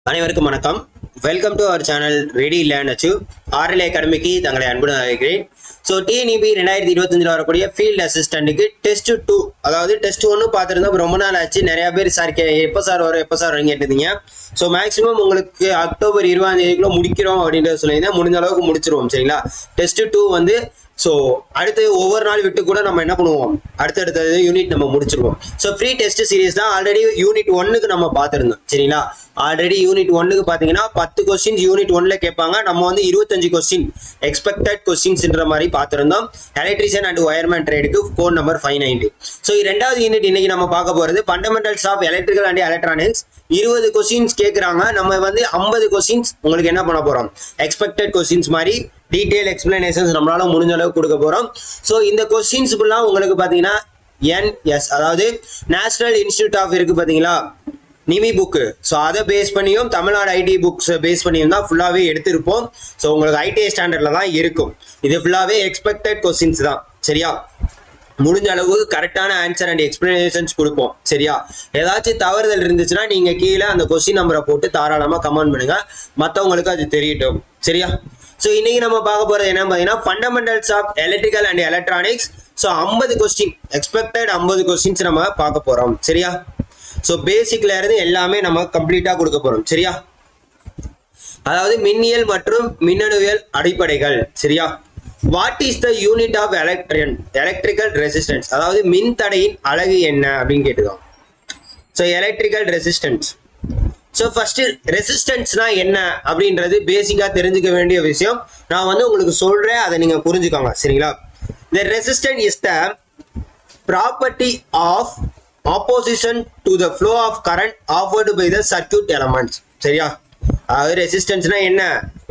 அனைவருக்கும் வணக்கம். Welcome to our channel ready learn achieve. RL அகாடமிக்கு தங்களை அன்புடன் அழைக்கிறேன். ஸோ டிஎன்இபி 2025 வரக்கூடிய ஃபீல்டு அசிஸ்டண்ட்டுக்கு டெஸ்ட் 2, அதாவது டெஸ்ட் 1 பார்த்துருந்தோம். ரொம்ப நாள் ஆச்சு. நிறைய பேர் சார் எப்போ சார் வரும் கேட்டுருந்தீங்க. ஸோ மேக்ஸிமம் உங்களுக்கு அக்டோபர் 20 முடிக்கிறோம் அப்படின்றத சொல்லியிருந்தேன். முடிஞ்ச அளவுக்கு முடிச்சிருவோம், சரிங்களா? டெஸ்ட் 2 வந்து ஸோ அடுத்து ஒவ்வொரு நாள் விட்டு கூட நம்ம என்ன பண்ணுவோம், அடுத்தடுத்த யூனிட் நம்ம முடிச்சிருவோம். ஸோ ஃப்ரீ டெஸ்ட் சீரீஸ் தான். ஆல்ரெடி யூனிட் 1க்கு நம்ம பார்த்துருந்தோம், சரிங்களா? ஆல்ரெடி யூனிட் 1க்கு பார்த்தீங்கன்னா 10 கொஸ்டின்ஸ் யூனிட் 1ல கேட்பாங்க. நம்ம வந்து 25 கொஸ்டின் எக்ஸ்பெக்டட் கொஸ்டின்ஸ்ன்ற மாதிரி பார்த்துருந்தோம். எலக்ட்ரிஷியன் அண்ட் ஒயர்மேன் ட்ரேடுக்கு கோட் நம்பர் 590. ஸோ இரண்டாவது யூனிட் இன்னைக்கு நம்ம பார்க்க போகிறது fundamentals of electrical and electronics. 20 questions கேட்குறாங்க. நம்ம வந்து 50 கொஸ்டின்ஸ் உங்களுக்கு என்ன பண்ண போகிறோம், எக்ஸ்பெக்டட் கொஸ்டின்ஸ் மாதிரி டீடைல் எக்ஸ்பிளனேஷன்ஸ் நம்மளால முடிஞ்ச அளவுக்கு கொடுக்க போகிறோம். ஸோ இந்த கொஸ்டின்ஸ் ஃபுல்லாக உங்களுக்கு பார்த்தீங்கன்னா NS, அதாவது நேஷனல் இன்ஸ்டிடியூட் ஆஃப் இருக்கு பார்த்தீங்களா, நிமி புக்கு. ஸோ அதை பேஸ் பண்ணியும் தமிழ்நாடு ஐடி புக்ஸ் பேஸ் பண்ணியும் தான் ஃபுல்லாகவே எடுத்திருப்போம். ஸோ உங்களுக்கு ஐடிஐ ஸ்டாண்டர்டில் தான் இருக்கும். இது ஃபுல்லாகவே எக்ஸ்பெக்டட் கொஸ்டின்ஸ் தான், சரியா? முடிஞ்ச அளவுக்கு கரெக்டான ஆன்சர் அண்ட் எக்ஸ்பிளனேஷன்ஸ் கொடுப்போம், சரியா? ஏதாச்சும் தவறுதல் இருந்துச்சுன்னா நீங்கள் கீழே அந்த கொஸ்டின் நம்பரை போட்டு தாராளமாக கமெண்ட் பண்ணுங்க, மற்றவங்களுக்கு அது தெரியட்டும், சரியா? ஸோ இன்னைக்கு நம்ம பார்க்க போகிறது என்ன பார்த்தீங்கன்னா fundamentals of electrical and electronics. So 50 question expected 50 questions நம்ம பார்க்க போகிறோம், சரியா? ஸோ பேசிக்ல இருந்து எல்லாமே நம்ம கம்ப்ளீட்டாக கொடுக்க போகிறோம், சரியா? அதாவது மின்னியல் மற்றும் மின்னணுவியல் அடிப்படைகள், சரியா? What is the unit of electrical resistance, அதாவது மின் தடையின் அலகு என்ன அப்படின்னு கேட்டுக்கோங்க. So electrical resistance. So first ரெசிஸ்டன்ஸ்னா என்ன அப்படின்றது பேசிக்காக தெரிஞ்சுக்க வேண்டிய விஷயம். நான் வந்து உங்களுக்கு சொல்றேன், அதை நீங்க புரிஞ்சுக்கோங்க, சரிங்களா? The resistance is the property of opposition to the flow of current offered by the circuit elements, சரியா? ரெசிஸ்டன்ஸ்னா என்ன?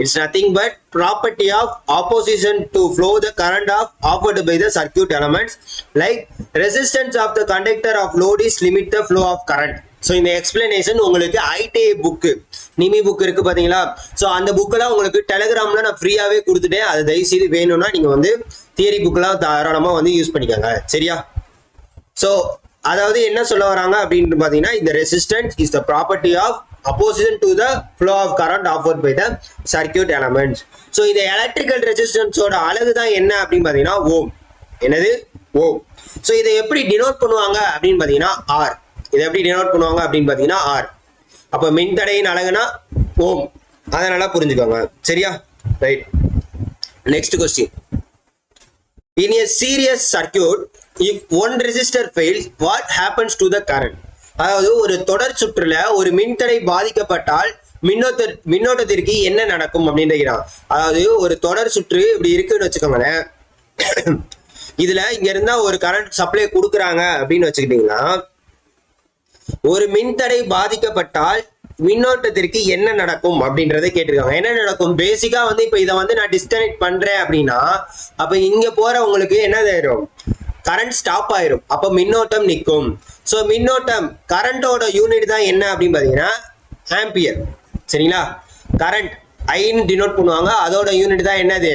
It's nothing but property of opposition to flow the current of offered by the circuit elements. Like resistance of the conductor of load is limit the flow of current. So இந்த explanation உங்களுக்கு ITI book, நிமி book இருக்கு பார்த்தீங்களா? So அந்த புக்கெல்லாம் உங்களுக்கு டெலிகிராமில் நான் ஃப்ரீயாகவே கொடுத்துட்டேன். அது தயவுசெய்து வேணும்னா நீங்கள் வந்து தியரி புக்கெல்லாம் தாராளமாக வந்து யூஸ் பண்ணிக்கோங்க, சரியா? ஸோ அதாவது என்ன சொல்ல வராங்க அப்படின்னு பார்த்தீங்கன்னா, இந்த resistance is the property of opposition to the flow of current offered by the circuit elements. So இந்த electrical resistance ஓட அலகு தான் என்ன அப்படின்னு பார்த்தீங்கன்னா ஓம். என்னது? ஓம். ஸோ இதை எப்படி டினோட் பண்ணுவாங்க அப்படின்னு பார்த்தீங்கன்னா R. இதை எப்படி டினோட் பண்ணுவாங்க அப்படின்னு பார்த்தீங்கன்னா R. அப்போ மின்தடையின் அலகுனா ஓம். அதை நல்லா புரிஞ்சுக்கோங்க, சரியா? Right. Next question. In a series circuit, if one resistor fails, what happens to the current? அதாவது ஒரு தொடர் சுற்றுல ஒரு மின்தடை பாதிக்கப்பட்டால் மின்னோட்டத்திற்கு என்ன நடக்கும் அப்படின்றான். அதாவது ஒரு தொடர் சுற்று இப்படி இருக்குன்னு வச்சுக்கோங்களேன். இதுல இங்க இருந்தா ஒரு கரண்ட் சப்ளை கொடுக்குறாங்க அப்படின்னு வச்சுக்கிட்டீங்கன்னா, ஒரு மின்தடை பாதிக்கப்பட்டால் மின்னோட்டத்திற்கு என்ன நடக்கும் அப்படின்றத கேட்டிருக்காங்க. என்ன நடக்கும்? பேசிக்கா வந்து இப்ப இதை வந்து நான் டிஸ்கனெக்ட் பண்றேன் அப்படின்னா, அப்ப இங்க போற உங்களுக்கு என்ன ஆயிரும், கரண்ட் ஸ்டாப் ஆயிரும். அப்ப மின்னோட்டம் நிற்கும். ஸோ மின்னோட்டம் கரண்டோட யூனிட் தான் என்ன அப்படின்னு பார்த்தீங்கன்னா ஆம்பியர், சரிங்களா? கரண்ட் ஐன்னு டினோட் பண்ணுவாங்க, அதோட யூனிட் தான் என்னது,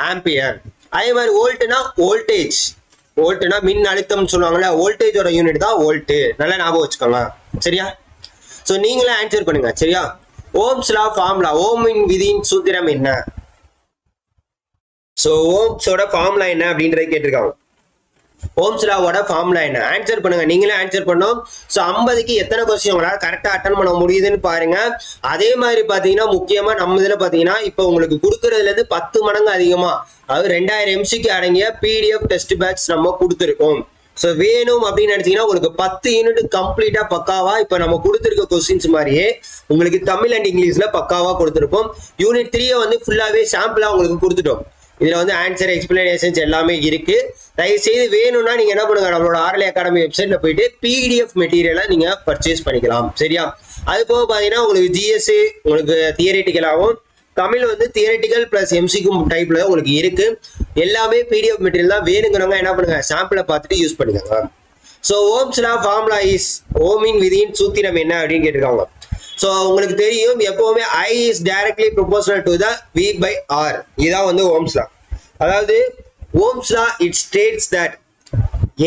ஆம்பியர். அதே மாதிரி வோல்ட்னா வோல்டேஜ், வோல்ட்னா மின் அழுத்தம்னு சொல்லுவாங்கல்ல, வோல்டேஜோட யூனிட் தான் வோல்ட். நல்லா ஞாபகம் வச்சுக்கோங்க, சரியா? ஸோ நீங்களே ஆன்சர் பண்ணுங்க, சரியா? ஓம்ஸ் லா ஃபார்முலா, ஓமின் விதியின் சூத்திரம் என்ன? ஸோ ஓம்ஸோட ஃபார்முலா என்ன அப்படின்றத கேட்டிருக்காங்க. ஓம்ஸ் லாவோட ஃபார்முலா என்ன? ஆன்சர் பண்ணுங்க, நீங்களே ஆன்சர் பண்ணோம். ஸோ 50க்கு எத்தனை கொஸ்டின் உங்களால் கரெக்டாக அட்டன் பண்ண முடியுதுன்னு பாருங்க. அதே மாதிரி பார்த்தீங்கன்னா முக்கியமாக நம்ம இதில் பார்த்தீங்கன்னா இப்போ உங்களுக்கு கொடுக்கறதுலேருந்து 10 மடங்கு அதிகமாக, அதாவது 2000 MCக்கு அடங்கிய பிடிஎஃப் டெஸ்ட் பேட்ச் நம்ம கொடுத்துருக்கோம். ஸோ வேணும் அப்படின்னு நினைச்சீங்கன்னா உங்களுக்கு 10 யூனிட் கம்ப்ளீட்டா பக்காவா இப்போ நம்ம கொடுத்துருக்க கொஸ்டின்ஸ் மாதிரியே உங்களுக்கு தமிழ் அண்ட் இங்கிலீஷ்ல பக்காவா கொடுத்துருப்போம். யூனிட் 3 வந்து ஃபுல்லாவே சாம்பிளா உங்களுக்கு கொடுத்துட்டோம். இதுல வந்து ஆன்சர் எக்ஸ்பிளனேஷன்ஸ் எல்லாமே இருக்கு. தயவுசெய்து வேணும்னா நீங்க என்ன பண்ணுங்க, நம்மளோட ஆர்எல் அகாடமி வெப்சைட்ல போயிட்டு பிடிஎஃப் மெட்டீரியலை நீங்க பர்ச்சேஸ் பண்ணிக்கலாம், சரியா? அது போக பாத்தீங்கன்னா உங்களுக்கு ஜிஎஸ்ஏ உங்களுக்கு தியரிட்டிக்கலாகவும், தமிழ் வந்து தியரிட்டிக்கல் பிளஸ் எம்சிக்கும் டைப்ல உங்களுக்கு இருக்கு. எல்லாமே பிடிஎஃப் மெட்டீரியல் தான். வேணுங்கிறவங்க என்ன பண்ணுங்க, சாம்பிளை பார்த்துட்டு யூஸ் பண்ணிக்கோங்க. So Ohm's law formula is, ஓமின் விதியின் சூத்திரம் என்ன அப்படின்னு கேட்டிருக்காங்க. ஸோ உங்களுக்கு தெரியும் எப்பவுமே I is directly proportional to the V by R. இதான் வந்து ஓம்ஸ் லா. அதாவது Ohm's law it states that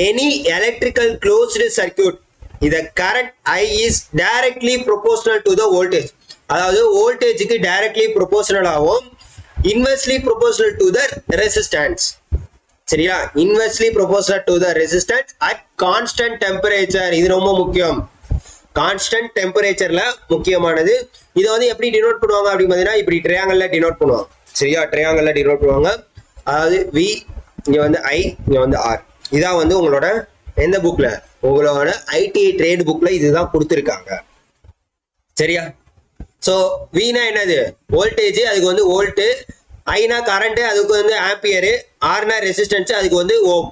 any electrical closed circuit the current I is directly proportional to the voltage. அதாவது வோல்டேஜுக்கு டைரக்ட்லி ப்ரொபோஷனலாகவும் inversely proportional to the resistance. சரியா, inversely proportional to the resistance at constant temperature. இது ரொம்ப முக்கியம், constant டெம்பரேச்சர்ல முக்கியமானது. இதை வந்து எப்படி டினோட் பண்ணுவாங்க அப்படின்னு பார்த்தீங்கன்னா இப்படி ட்ரையாங்கல்ல டினோட் பண்ணுவாங்க. சரியா, ட்ரையாங்கல்ல டினோட் பண்ணுவாங்க. அதாவது வி, இங்க வந்து ஐ, இங்க வந்து ஆர். இதான் வந்து உங்களோட எந்த புக்ல, உங்களோட ஐடிஐ ட்ரேட் புக்ல இதுதான் கொடுத்துருக்காங்க. சரியா, ஸோ வீனா என்னது வோல்டேஜ், அதுக்கு வந்து வோல்ட்டு, ஐனா கரண்ட், அதுக்கு வந்து ஆம்பியரு, ஆர்னா ரெசிஸ்டன்ஸ், அதுக்கு வந்து ஓம்.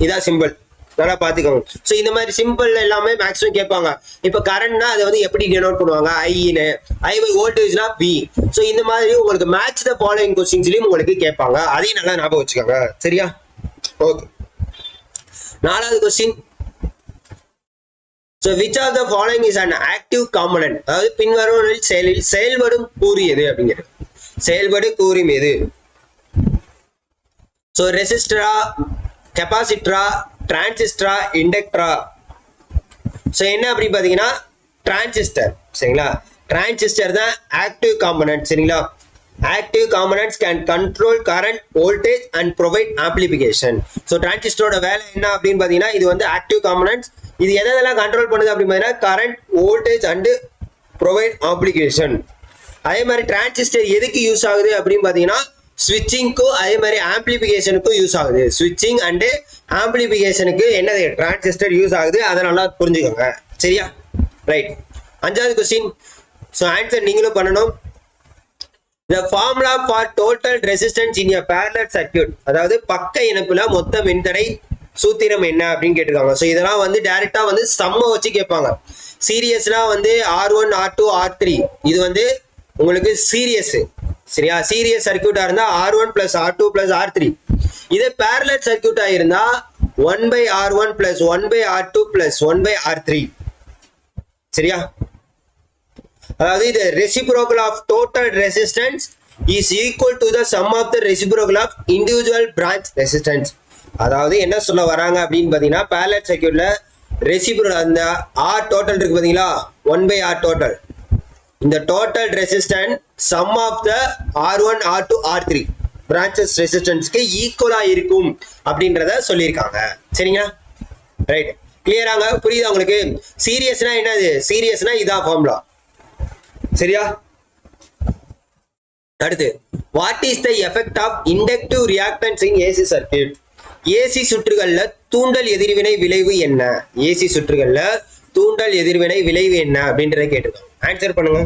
இதான் சிம்பிள், நல்லா பார்த்துக்கோங்க. ஸோ இந்த மாதிரி சிம்பிள் எல்லாமே மேக்ஸிமம் கேட்பாங்க. இப்போ கரண்ட்னா அதை வந்து எப்படி டினோட் பண்ணுவாங்க, ஐன்னு, ஐ பை வோல்டேஜ்னா வி. ஸோ இந்த மாதிரி உங்களுக்கு மேட்ச் த ஃபாலோயிங் கொஸ்டின்ஸ்லையும் உங்களுக்கு கேட்பாங்க, அதையும் நல்லா ஞாபகம் வச்சுக்கோங்க. சரியா, ஓகே. 4வது question. So which of the following is an active component? அதாவது பின்வரும் செயலில் செயல்படும் கூறு எது அப்படிங்கிறது. செயல்படு கூறும் எது? ஸோ ரெசிஸ்டரா, கெப்பாசிட்டரா, டிரான்சிஸ்டரா, இண்டக்டரா? ஸோ என்ன அப்படி பார்த்தீங்கன்னா டிரான்சிஸ்டர். சரிங்களா, டிரான்சிஸ்டர் தான் ஆக்டிவ் காம்பனன்ட். சரிங்களா, active components can control current, voltage and provide amplification. So டிரான்சிஸ்டரோட வேலை என்ன அப்படின்னு பார்த்தீங்கன்னா இது வந்து ஆக்டிவ் காம்பனன்ட்ஸ். இது எதெல்லாம் கண்ட்ரோல் பண்ணுது அப்படின்னு பார்த்தீங்கன்னா current, voltage and provide amplification. அதே மாதிரி டிரான்சிஸ்டர் எதுக்கு யூஸ் ஆகுது அப்படின்னு பார்த்தீங்கன்னா ஸ்விட்சிங்க்கும் அதே மாதிரி ஆம்பிளிஃபிகேஷனுக்கும் யூஸ் ஆகுது. ஸ்விட்சிங் அண்டு ஆம்பிளிஃபிகேஷனுக்கு என்னது டிரான்சிஸ்டர் யூஸ் ஆகுது, அதை நல்லா புரிஞ்சுக்கோங்க. சரியா, ரைட். 5வது கொஸ்டின். ஸோ ஆன்சர் நீங்களும் பண்ணணும். The formula for total resistance in a parallel circuit, அதாவது பக்க இணைப்புல மொத்த மின்தடை சூத்திரம் என்ன அப்படின்னு கேட்டிருக்காங்க. ஸோ இதெல்லாம் வந்து டைரக்டா வந்து சம்ம வச்சு கேட்பாங்க. சீரியஸ்னா வந்து R1, R2, R3, இது வந்து உங்களுக்கு சீரியஸ். சரியா, சீரியஸ் சர்க்கியூட்டா இருந்தா R1 plus R2 plus R3. இதே parallel சர்க்கியூட்டா இருந்தா 1/R1 plus 1/R2 plus 1/R3. சரியா, அதாவது இது reciprocal of total resistance is equal to the sum of the reciprocal of individual branch resistance. அதாவது என்ன சொல்ல வராங்க அப்படின்னு பார்த்தீங்கன்னா parallel circuitல reciprocal அந்த R total இருக்கு பார்த்தீங்களா, 1/R total, இந்த total resistance sum of the R1, R2, R3 branches resistanceக்கு ஈக்குவலா இருக்கும் அப்படின்றத சொல்லியிருக்காங்க. சரிங்களா, ரைட். கிளியராங்க, புரியுதா உங்களுக்கு? சீரியஸ்னா என்னது, சீரியஸ்னா இதான் ஃபார்முலா. சரியா, அடுத்து what is the effect of inductive reactance in AC circuit? AC சுற்றுகள்ல தூண்டல் எதிர்வினை விளைவு என்ன? ஏசி சுற்றுகள்ல தூண்டல் எதிர்வினை விளைவு என்ன அப்படின்றத கேட்டிருக்காங்க. ஆன்சர் பண்ணுங்க.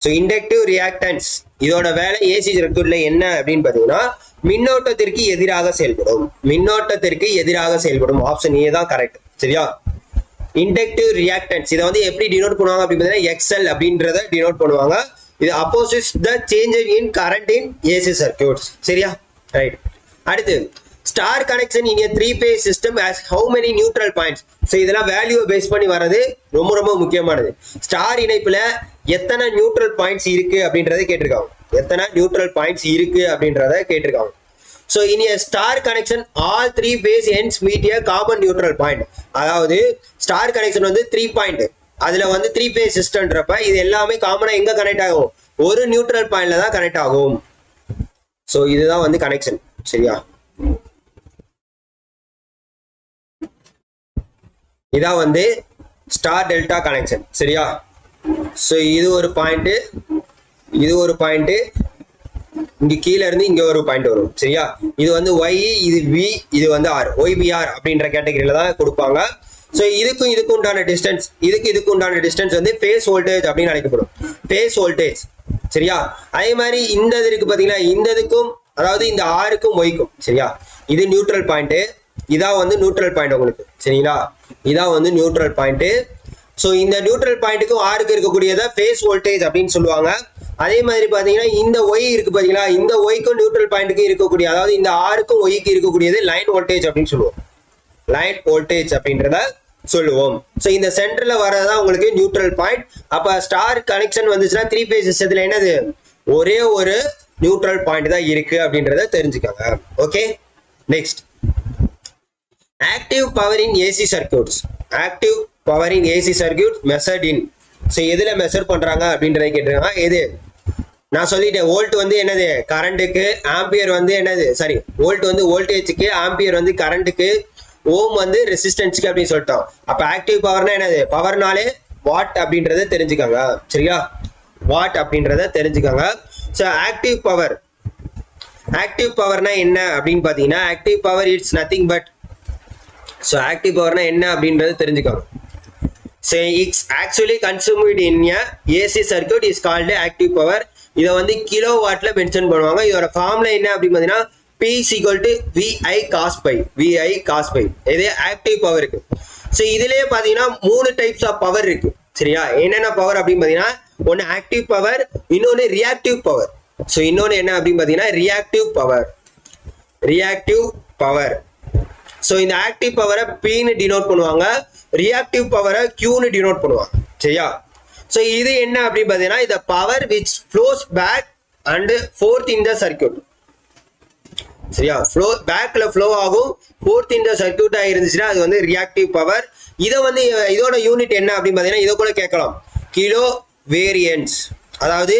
ஸோ இண்டக்டிவ் ரியாக்டன்ஸ் இதோட வேலை ஏசி சர்க்யூட்ல என்ன அப்படின்னு பார்த்தீங்கன்னா மின்னோட்டத்திற்கு எதிராக செயல்படும். மின்னோட்டத்திற்கு எதிராக செயல்படும். ஆப்ஷன் ஏ தான் கரெக்ட். சரியா, இண்டக்டிவ் ரியாக்டன்ஸ் இதை வந்து எப்படி டினோட் பண்ணுவாங்க அப்படின்னு பார்த்தீங்கன்னா எக்ஸ்எல் அப்படின்றத டினோட் பண்ணுவாங்க. இது opposes the change in current in AC circuits. சரியா, ரைட். அடுத்து star connection in a 3-phase system has how many neutral points? So இதெல்லாம் வேல்யூ பேஸ் பண்ணி வர்றது ரொம்ப ரொம்ப முக்கியமானது. ஸ்டார் இணைப்புல எத்தனை நியூட்ரல் பாயிண்ட்ஸ் இருக்கு அப்படின்றத கேட்டிருக்காங்க. எத்தனை நியூட்ரல் பாயிண்ட்ஸ் இருக்கு அப்படின்றத கேட்டிருக்காங்க. So in a star connection, all 3 phase ends meet a common neutral point. அதாவது star connection வந்து 3 point, அதுல வந்து 3 phase systemன்றப்ப இது எல்லாமே காமனா எங்க கனெக்ட் ஆகும், ஒரு நியூட்ரல் பாயிண்ட்ல தான் கனெக்ட் ஆகும். சோ இதுதான் வந்து கனெக்ஷன். சரியா, இதான் வந்து ஸ்டார் டெல்டா கனெக்ஷன். சரியா, சோ இது ஒரு பாயிண்ட், இது ஒரு பாயிண்ட், இங்க கீழ இருந்து இங்க ஒரு பாயிண்ட் வரும். சரியா, இது வந்து ஒய், இது வி, இது வந்து ஆர், ஒய்பிஆர் அப்படின்ற கேட்டகரியில தான் கொடுப்பாங்க. ஸோ இதுக்கு உண்டான டிஸ்டன்ஸ், இதுக்கு உண்டான டிஸ்டன்ஸ் வந்து ஃபேஸ் வோல்டேஜ் அப்படின்னு அழைக்கப்படும். Face voltage. சரியா, அதே மாதிரி இந்த இது இருக்கு பாத்தீங்கன்னா, இந்த இதுக்கும் அதாவது இந்த ஆருக்கும் ஒய்க்கும். சரியா, இது நியூட்ரல் பாயிண்ட், இதான் வந்து நியூட்ரல் பாயிண்ட் உங்களுக்கு. சரிங்களா, இதான் வந்து நியூட்ரல் பாயிண்ட். ஸோ இந்த நியூட்ரல் பாயிண்ட்டுக்கும் ஆருக்கு இருக்கக்கூடியதை ஃபேஸ் வோல்டேஜ் அப்படின்னு சொல்லுவாங்க. அதே மாதிரி பாத்தீங்கன்னா இந்த ஒய் இருக்கு பாத்தீங்களா, இந்த ஒய்க்கும் நியூட்ரல் பாயிண்ட்டுக்கும் இருக்கக்கூடிய, அதாவது இந்த ஆருக்கும் ஒய்க்கு இருக்கக்கூடியது லைன் வோல்டேஜ் அப்படின்னு சொல்லுவோம். லைன் வோல்டேஜ் அப்படின்றத சொல்லுவோம். ஸோ இந்த சென்டர்ல வரதான் உங்களுக்கு நியூட்ரல் பாயிண்ட். அப்ப ஸ்டார் கனெக்ஷன் வந்துச்சுன்னா 3 phase சிஸ்டத்துல என்னது, ஒரே ஒரு நியூட்ரல் பாயிண்ட் தான் இருக்கு அப்படின்றத தெரிஞ்சுக்கோங்க. Okay, next active power in AC circuits. Active power in AC circuit measured in so எதுல மெஷர் பண்றாங்க அப்படின்றத கேட்டிருக்காங்க. எது நான் சொல்லிட்டேன், வோல்ட் வந்து என்னது கரண்ட்டுக்கு, ஆம்பியர் வந்து என்னது சாரி வோல்ட் வந்து வோல்டேஜுக்கு, ஆம்பியர் வந்து கரண்ட்டுக்கு, ஓம் வந்து ரெசிஸ்டன்ஸுக்கு அப்படின்னு சொல்லிட்டோம். அப்ப ஆக்டிவ் பவர்னா என்னது, பவர்னாலே வாட் அப்படின்றத தெரிஞ்சுக்காங்க. சரியா, வாட் அப்படின்றத தெரிஞ்சுக்காங்க. ஸோ ஆக்டிவ் பவர்னா என்ன அப்படின்னு பாத்தீங்கன்னா, active power it's nothing but, so active power என்ன அப்படின்றத தெரிஞ்சுக்காங்க. So it's actually consumed in AC circuit is called active power. இதை வந்து கிலோ வாட்ல மென்ஷன் பண்ணுவாங்க. இதோட ஃபார்முலா என்ன அப்படின்னு பாத்தீங்கன்னா P is equal to VI cos pi. VI cos pi. இது ஆக்டிவ் பவருக்கு. ஸோ இதுலயே பாத்தீங்கன்னா 3 டைப்ஸ் ஆஃப் பவர் இருக்கு. சரியா, என்னென்ன பவர் அப்படின்னு பாத்தீங்கன்னா, ஒன்னு ஆக்டிவ் பவர், இன்னொன்னு ரியாக்டிவ் பவர். ஸோ இன்னொன்னு என்ன அப்படின்னு பாத்தீங்கன்னா ரியாக்டிவ் பவர். ஸோ இந்த ஆக்டிவ் பவரை Pன்னு டினோட் பண்ணுவாங்க, ரியாக்டிவ் பவரை Qன்னு டினோட் பண்ணுவாங்க. சரியா, ஸோ இது என்ன அப்படின்னு பாத்தீங்கன்னா, இந்த power which flows back and forth in the circuit. சரியா, பேக்ல ஃப்ளோ ஆகும், ஃபோர்த் இன் த சர்க்யூட்டா இருந்துச்சுன்னா அது வந்து ரியாக்டிவ் பவர். இதை வந்து இதோட யூனிட் என்ன அப்படின்னு பாத்தீங்கன்னா, இதை கூட கேட்கலாம், கிலோ வேரியன்ஸ், அதாவது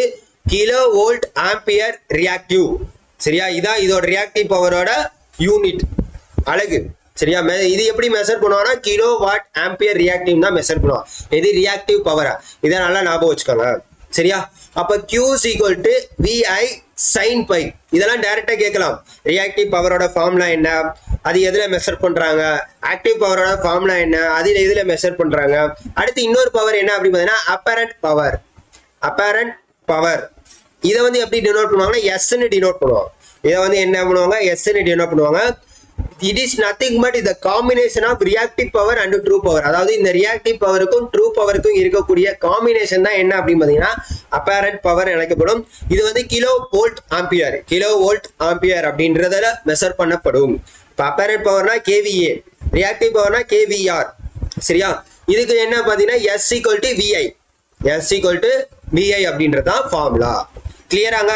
கிலோ வோல்ட் ஆம்பியர் ரியாக்டிவ். சரியா, இதான் இதோட ரியாக்டிவ் பவரோட யூனிட் அழகு. சரியா, இது எப்படி மெஷர் பண்ணுவாங்கன்னா கிலோ வாட் ஆம்பியர் ரியாக்டிவ் தான் மெஷர் பண்ணுவோம். இது ரியாக்டிவ் பவரா, இதை நல்லா ஞாபகம் வச்சுக்கோங்க. சரியா, அப்ப Q is equal to VI sin pi. இதெல்லாம் டைரக்டா கேட்கலாம். ரியாக்டிவ் பவரோட ஃபார்முலா என்ன, அது எதுல மெஷர் பண்றாங்க, ஆக்டிவ் பவரோட ஃபார்முலா என்ன, அது எதுல மெஷர் பண்றாங்க. அடுத்து இன்னொரு பவர் என்ன அப்படின்னு பாத்தீங்கன்னா அப்பேரண்ட் பவர். இதை வந்து எப்படி டினோட் பண்ணுவாங்கன்னா எஸ்ன்னு டினோட் பண்ணுவாங்க. இதை வந்து என்ன பண்ணுவாங்க, எஸ்ன்னு டினோட் பண்ணுவாங்க. இட் இஸ் நத்திங் பட் இந்த combination of reactive power and true power. அதாவது இந்த ரியாக்டிவ் பவருக்கும் ட்ரூ பவருக்கும் இருக்கக்கூடிய காம்பினேஷன் தான் என்ன அப்படின்னு பாத்தீங்கன்னா அப்பேரண்ட் பவர் அழைக்கப்படும். இது வந்து கிலோ வோல்ட் ஆம்பியர் அப்படின்றதுல மெஷர் பண்ணப்படும். இப்போ அப்பேரண்ட் பவர்னா KVA, ரியாக்டிவ் பவர்னா KVR. சரியா, இதுக்கு என்ன பாத்தீங்கன்னா S equal to VI அப்படின்றதான் ஃபார்முலா. கிளியராங்க?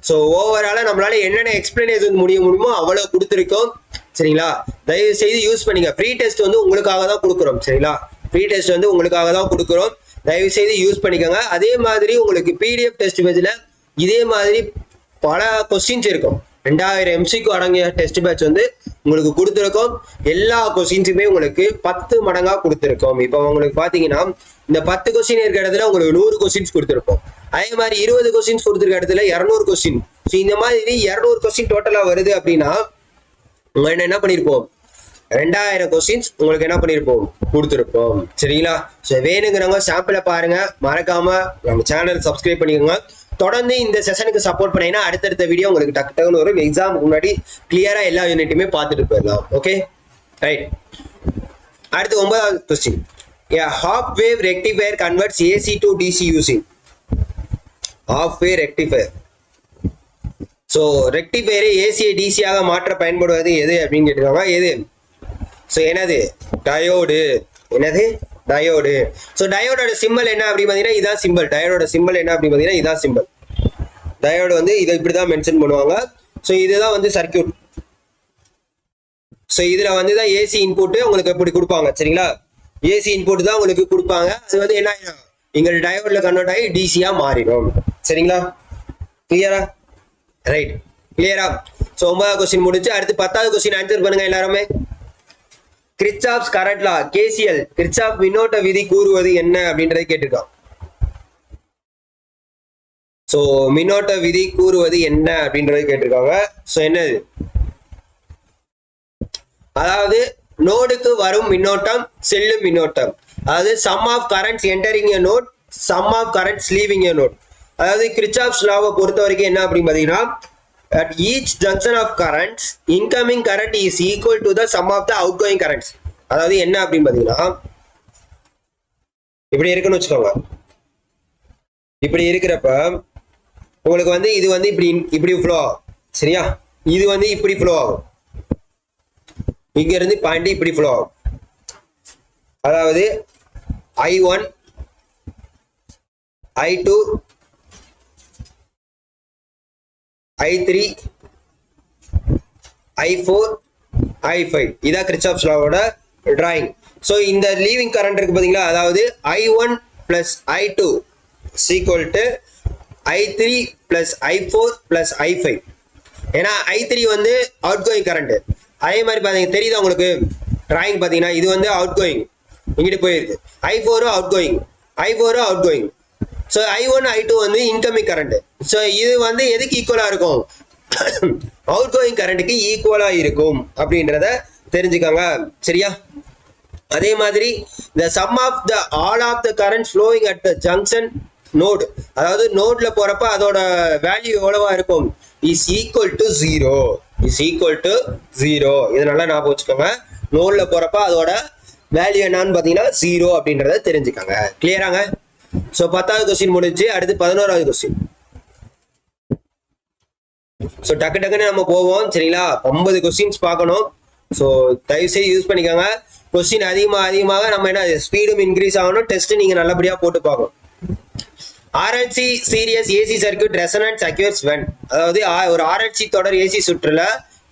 ஸோ ஓவரால நம்மளால என்னென்ன எக்ஸ்பிளனேஷன் முடியுமோ அவ்வளவு கொடுத்துருக்கோம். சரிங்களா, தயவு செய்து யூஸ் பண்ணிங்க. ஃப்ரீ டெஸ்ட் வந்து உங்களுக்காக தான் கொடுக்குறோம். சரிங்களா, ஃப்ரீ டெஸ்ட் வந்து உங்களுக்காக தான் கொடுக்குறோம். தயவு செய்து யூஸ் பண்ணிக்கோங்க. அதே மாதிரி உங்களுக்கு PDF டெஸ்ட் பேஜ்ல இதே மாதிரி பல கொஸ்டின்ஸ் இருக்கும். 2000 MCQ அடங்கிய டெஸ்ட் பேட்ச் வந்து உங்களுக்கு கொடுத்துருக்கோம். எல்லா கொஸ்டின்ஸுமே உங்களுக்கு 10 மடங்கா கொடுத்துருக்கோம். இப்போ உங்களுக்கு பாத்தீங்கன்னா இந்த 10 கொஸ்டின் இருக்கிற இடத்துல உங்களுக்கு 100 கொஸ்டின்ஸ் கொடுத்துருப்போம். அதே மாதிரி 20 கொஸ்டின்ஸ் கொடுத்துருக்க இடத்துல 200 கொஸ்டின். ஸோ இந்த மாதிரி 200 கொஸ்டின் டோட்டலா வருது அப்படின்னா உங்க என்ன பண்ணிருப்போம், 2000 கொஸ்டின்ஸ் உங்களுக்கு என்ன பண்ணிருப்போம், கொடுத்துருப்போம். சரிங்களா, ஸோ வேணுங்கிறவங்க சாம்பிளை பாருங்க, மறக்காம நம்ம சேனல் சப்ஸ்கிரைப் பண்ணிக்கோங்க. தொடர்ந்து இந்த செஷனுக்கு சப்போர்ட் பண்ணீங்கன்னா அடுத்தடுத்த வீடியோ உங்களுக்கு டக்குன்னு வரும். எக்ஸாமுக்கு முன்னாடி கிளியரா எல்லா யூனிட்டுமே பார்த்துட்டு போயிடலாம். Okay, right. அடுத்து 9வது question. Half wave rectifier converts AC to DC using half wave rectifier. So ரெக்டிஃபையரை ஏசியை டிசியாக மாற்ற பயன்படுவது எது அப்படின்னு கேட்டிருக்காங்க. எது? ஸோ என்னது, டயோடு. டயோடு. ஸோ டயோடோட சிம்பிள் என்ன அப்படின்னு பார்த்தீங்கன்னா இதான் சிம்பிள். டயோடோட சிம்பிள் என்ன அப்படின்னு பார்த்தீங்கன்னா இதான் சிம்பிள். டயோடு வந்து இதை இப்படி தான் மென்ஷன் பண்ணுவாங்க. ஸோ இதுதான் வந்து சர்க்கியூட். ஸோ இதில் வந்து தான் ஏசி இன்புட்டு உங்களுக்கு எப்படி கொடுப்பாங்க. சரிங்களா, ஏசி இன்புட் தான் உங்களுக்கு கொடுப்பாங்க. அது வந்து என்ன ஆகிடும், இங்கே டயோட்ல கன்வெர்ட் ஆகி டிசியாக மாறிடும். சரிங்களா, கிளியரா? ரைட், கிளியரா? ஸோ 9வது கொஸ்டின் முடிச்சு அடுத்து 10வது கொஸ்டின் ஆன்சர் பண்ணுங்க எல்லாருமே. Kirchhoff's current law, KCL, Kirchhoff மின்னோட்ட விதி கூறுவது என்ன அப்படின்றதை கேட்டிருக்கான். ஸோ மின்னோட்ட விதி கூறுவது என்ன அப்படின்றதை கேட்டிருக்காங்க. ஸோ என்னது, அதாவது நோடுக்கு வரும் மின்னோட்டம் செல்லும் மின்னோட்டம், அதாவது sum of currents entering a node, sum of currents leaving a node. அதாவது கிர்ச்சாஃப்ஸ் லாவை பொறுத்த வரைக்கும் என்ன அப்படின்னு பாத்தீங்கன்னா, at each junction of currents incoming current is equal to the sum of the outgoing currents. அதாவது என்ன அப்படின்னு பாத்தீங்கன்னா இப்படி இருக்குன்னு வச்சுக்கோங்க. இப்படி இருக்கிறப்ப உங்களுக்கு வந்து இது வந்து இப்படி ஃப்ளோ ஆகும். சரியா, இது வந்து இப்படி ஃப்ளோ ஆகும். இங்க இருந்து பாயிண்ட் இப்படி ஃப்ளோ ஆகும். அதாவது I1 I2 I3 I4 I5 இதான் கிர்ச்சாஃப்ஸ் லாவோட டிராயிங். ஸோ இந்த லீவிங் கரண்ட் இருக்கு பாத்தீங்களா, அதாவது I1 plus I2 is equal to I3 plus I4 plus I5. ஏன்னா I3 வந்து அவுட் கோயிங் கரண்ட். அதே மாதிரி பார்த்தீங்கன்னா தெரியுதா உங்களுக்கு டிராயிங் பார்த்தீங்கன்னா இது வந்து அவுட் கோயிங் இங்கிட்டு போயிருக்கு. I4 out going, I4 out going. So I1 I2 வந்து இன்கமிங் கரண்ட். ஸோ இது வந்து எதுக்கு ஈக்குவலா இருக்கும்? அவுட் கோயிங் கரண்ட்டுக்கு ஈக்குவலா இருக்கும் அப்படின்றத தெரிஞ்சுக்காங்க. சரியா? அதே மாதிரி the sum of the all of the currents flowing at the junction node, அதாவது நோட்ல போறப்ப அதோட வேல்யூ எவ்வளவா இருக்கும்? Is equal to 0. Is equal to 0. இதனால ஞாபகம் வச்சுக்கோங்க. நோட்ல போறப்ப அதோட வேல்யூ என்னன்னு பாத்தீங்கன்னா 0 அப்படின்றத தெரிஞ்சுக்கோங்க. கிளியராங்க? ஸோ 10வது கொஸ்டின் முடிஞ்சு அடுத்து 11வது கொஸ்டின். ஸோ டக்கு டக்குன்னு நம்ம போவோம். சரிங்களா? 50 கொஸ்டின்ஸ் பார்க்கணும். ஸோ தயவுசெய்து யூஸ் பண்ணிக்கோங்க. கொஸ்டின் அதிகமாக நம்ம என்ன ஸ்பீடும் இன்க்ரீஸ் ஆகணும். டெஸ்ட் நீங்க நல்லபடியா போட்டு பார்க்கணும். RLC series AC circuit resonance occurs when, அதாவது ஒரு RLC தொடர் ஏசி சுற்றுல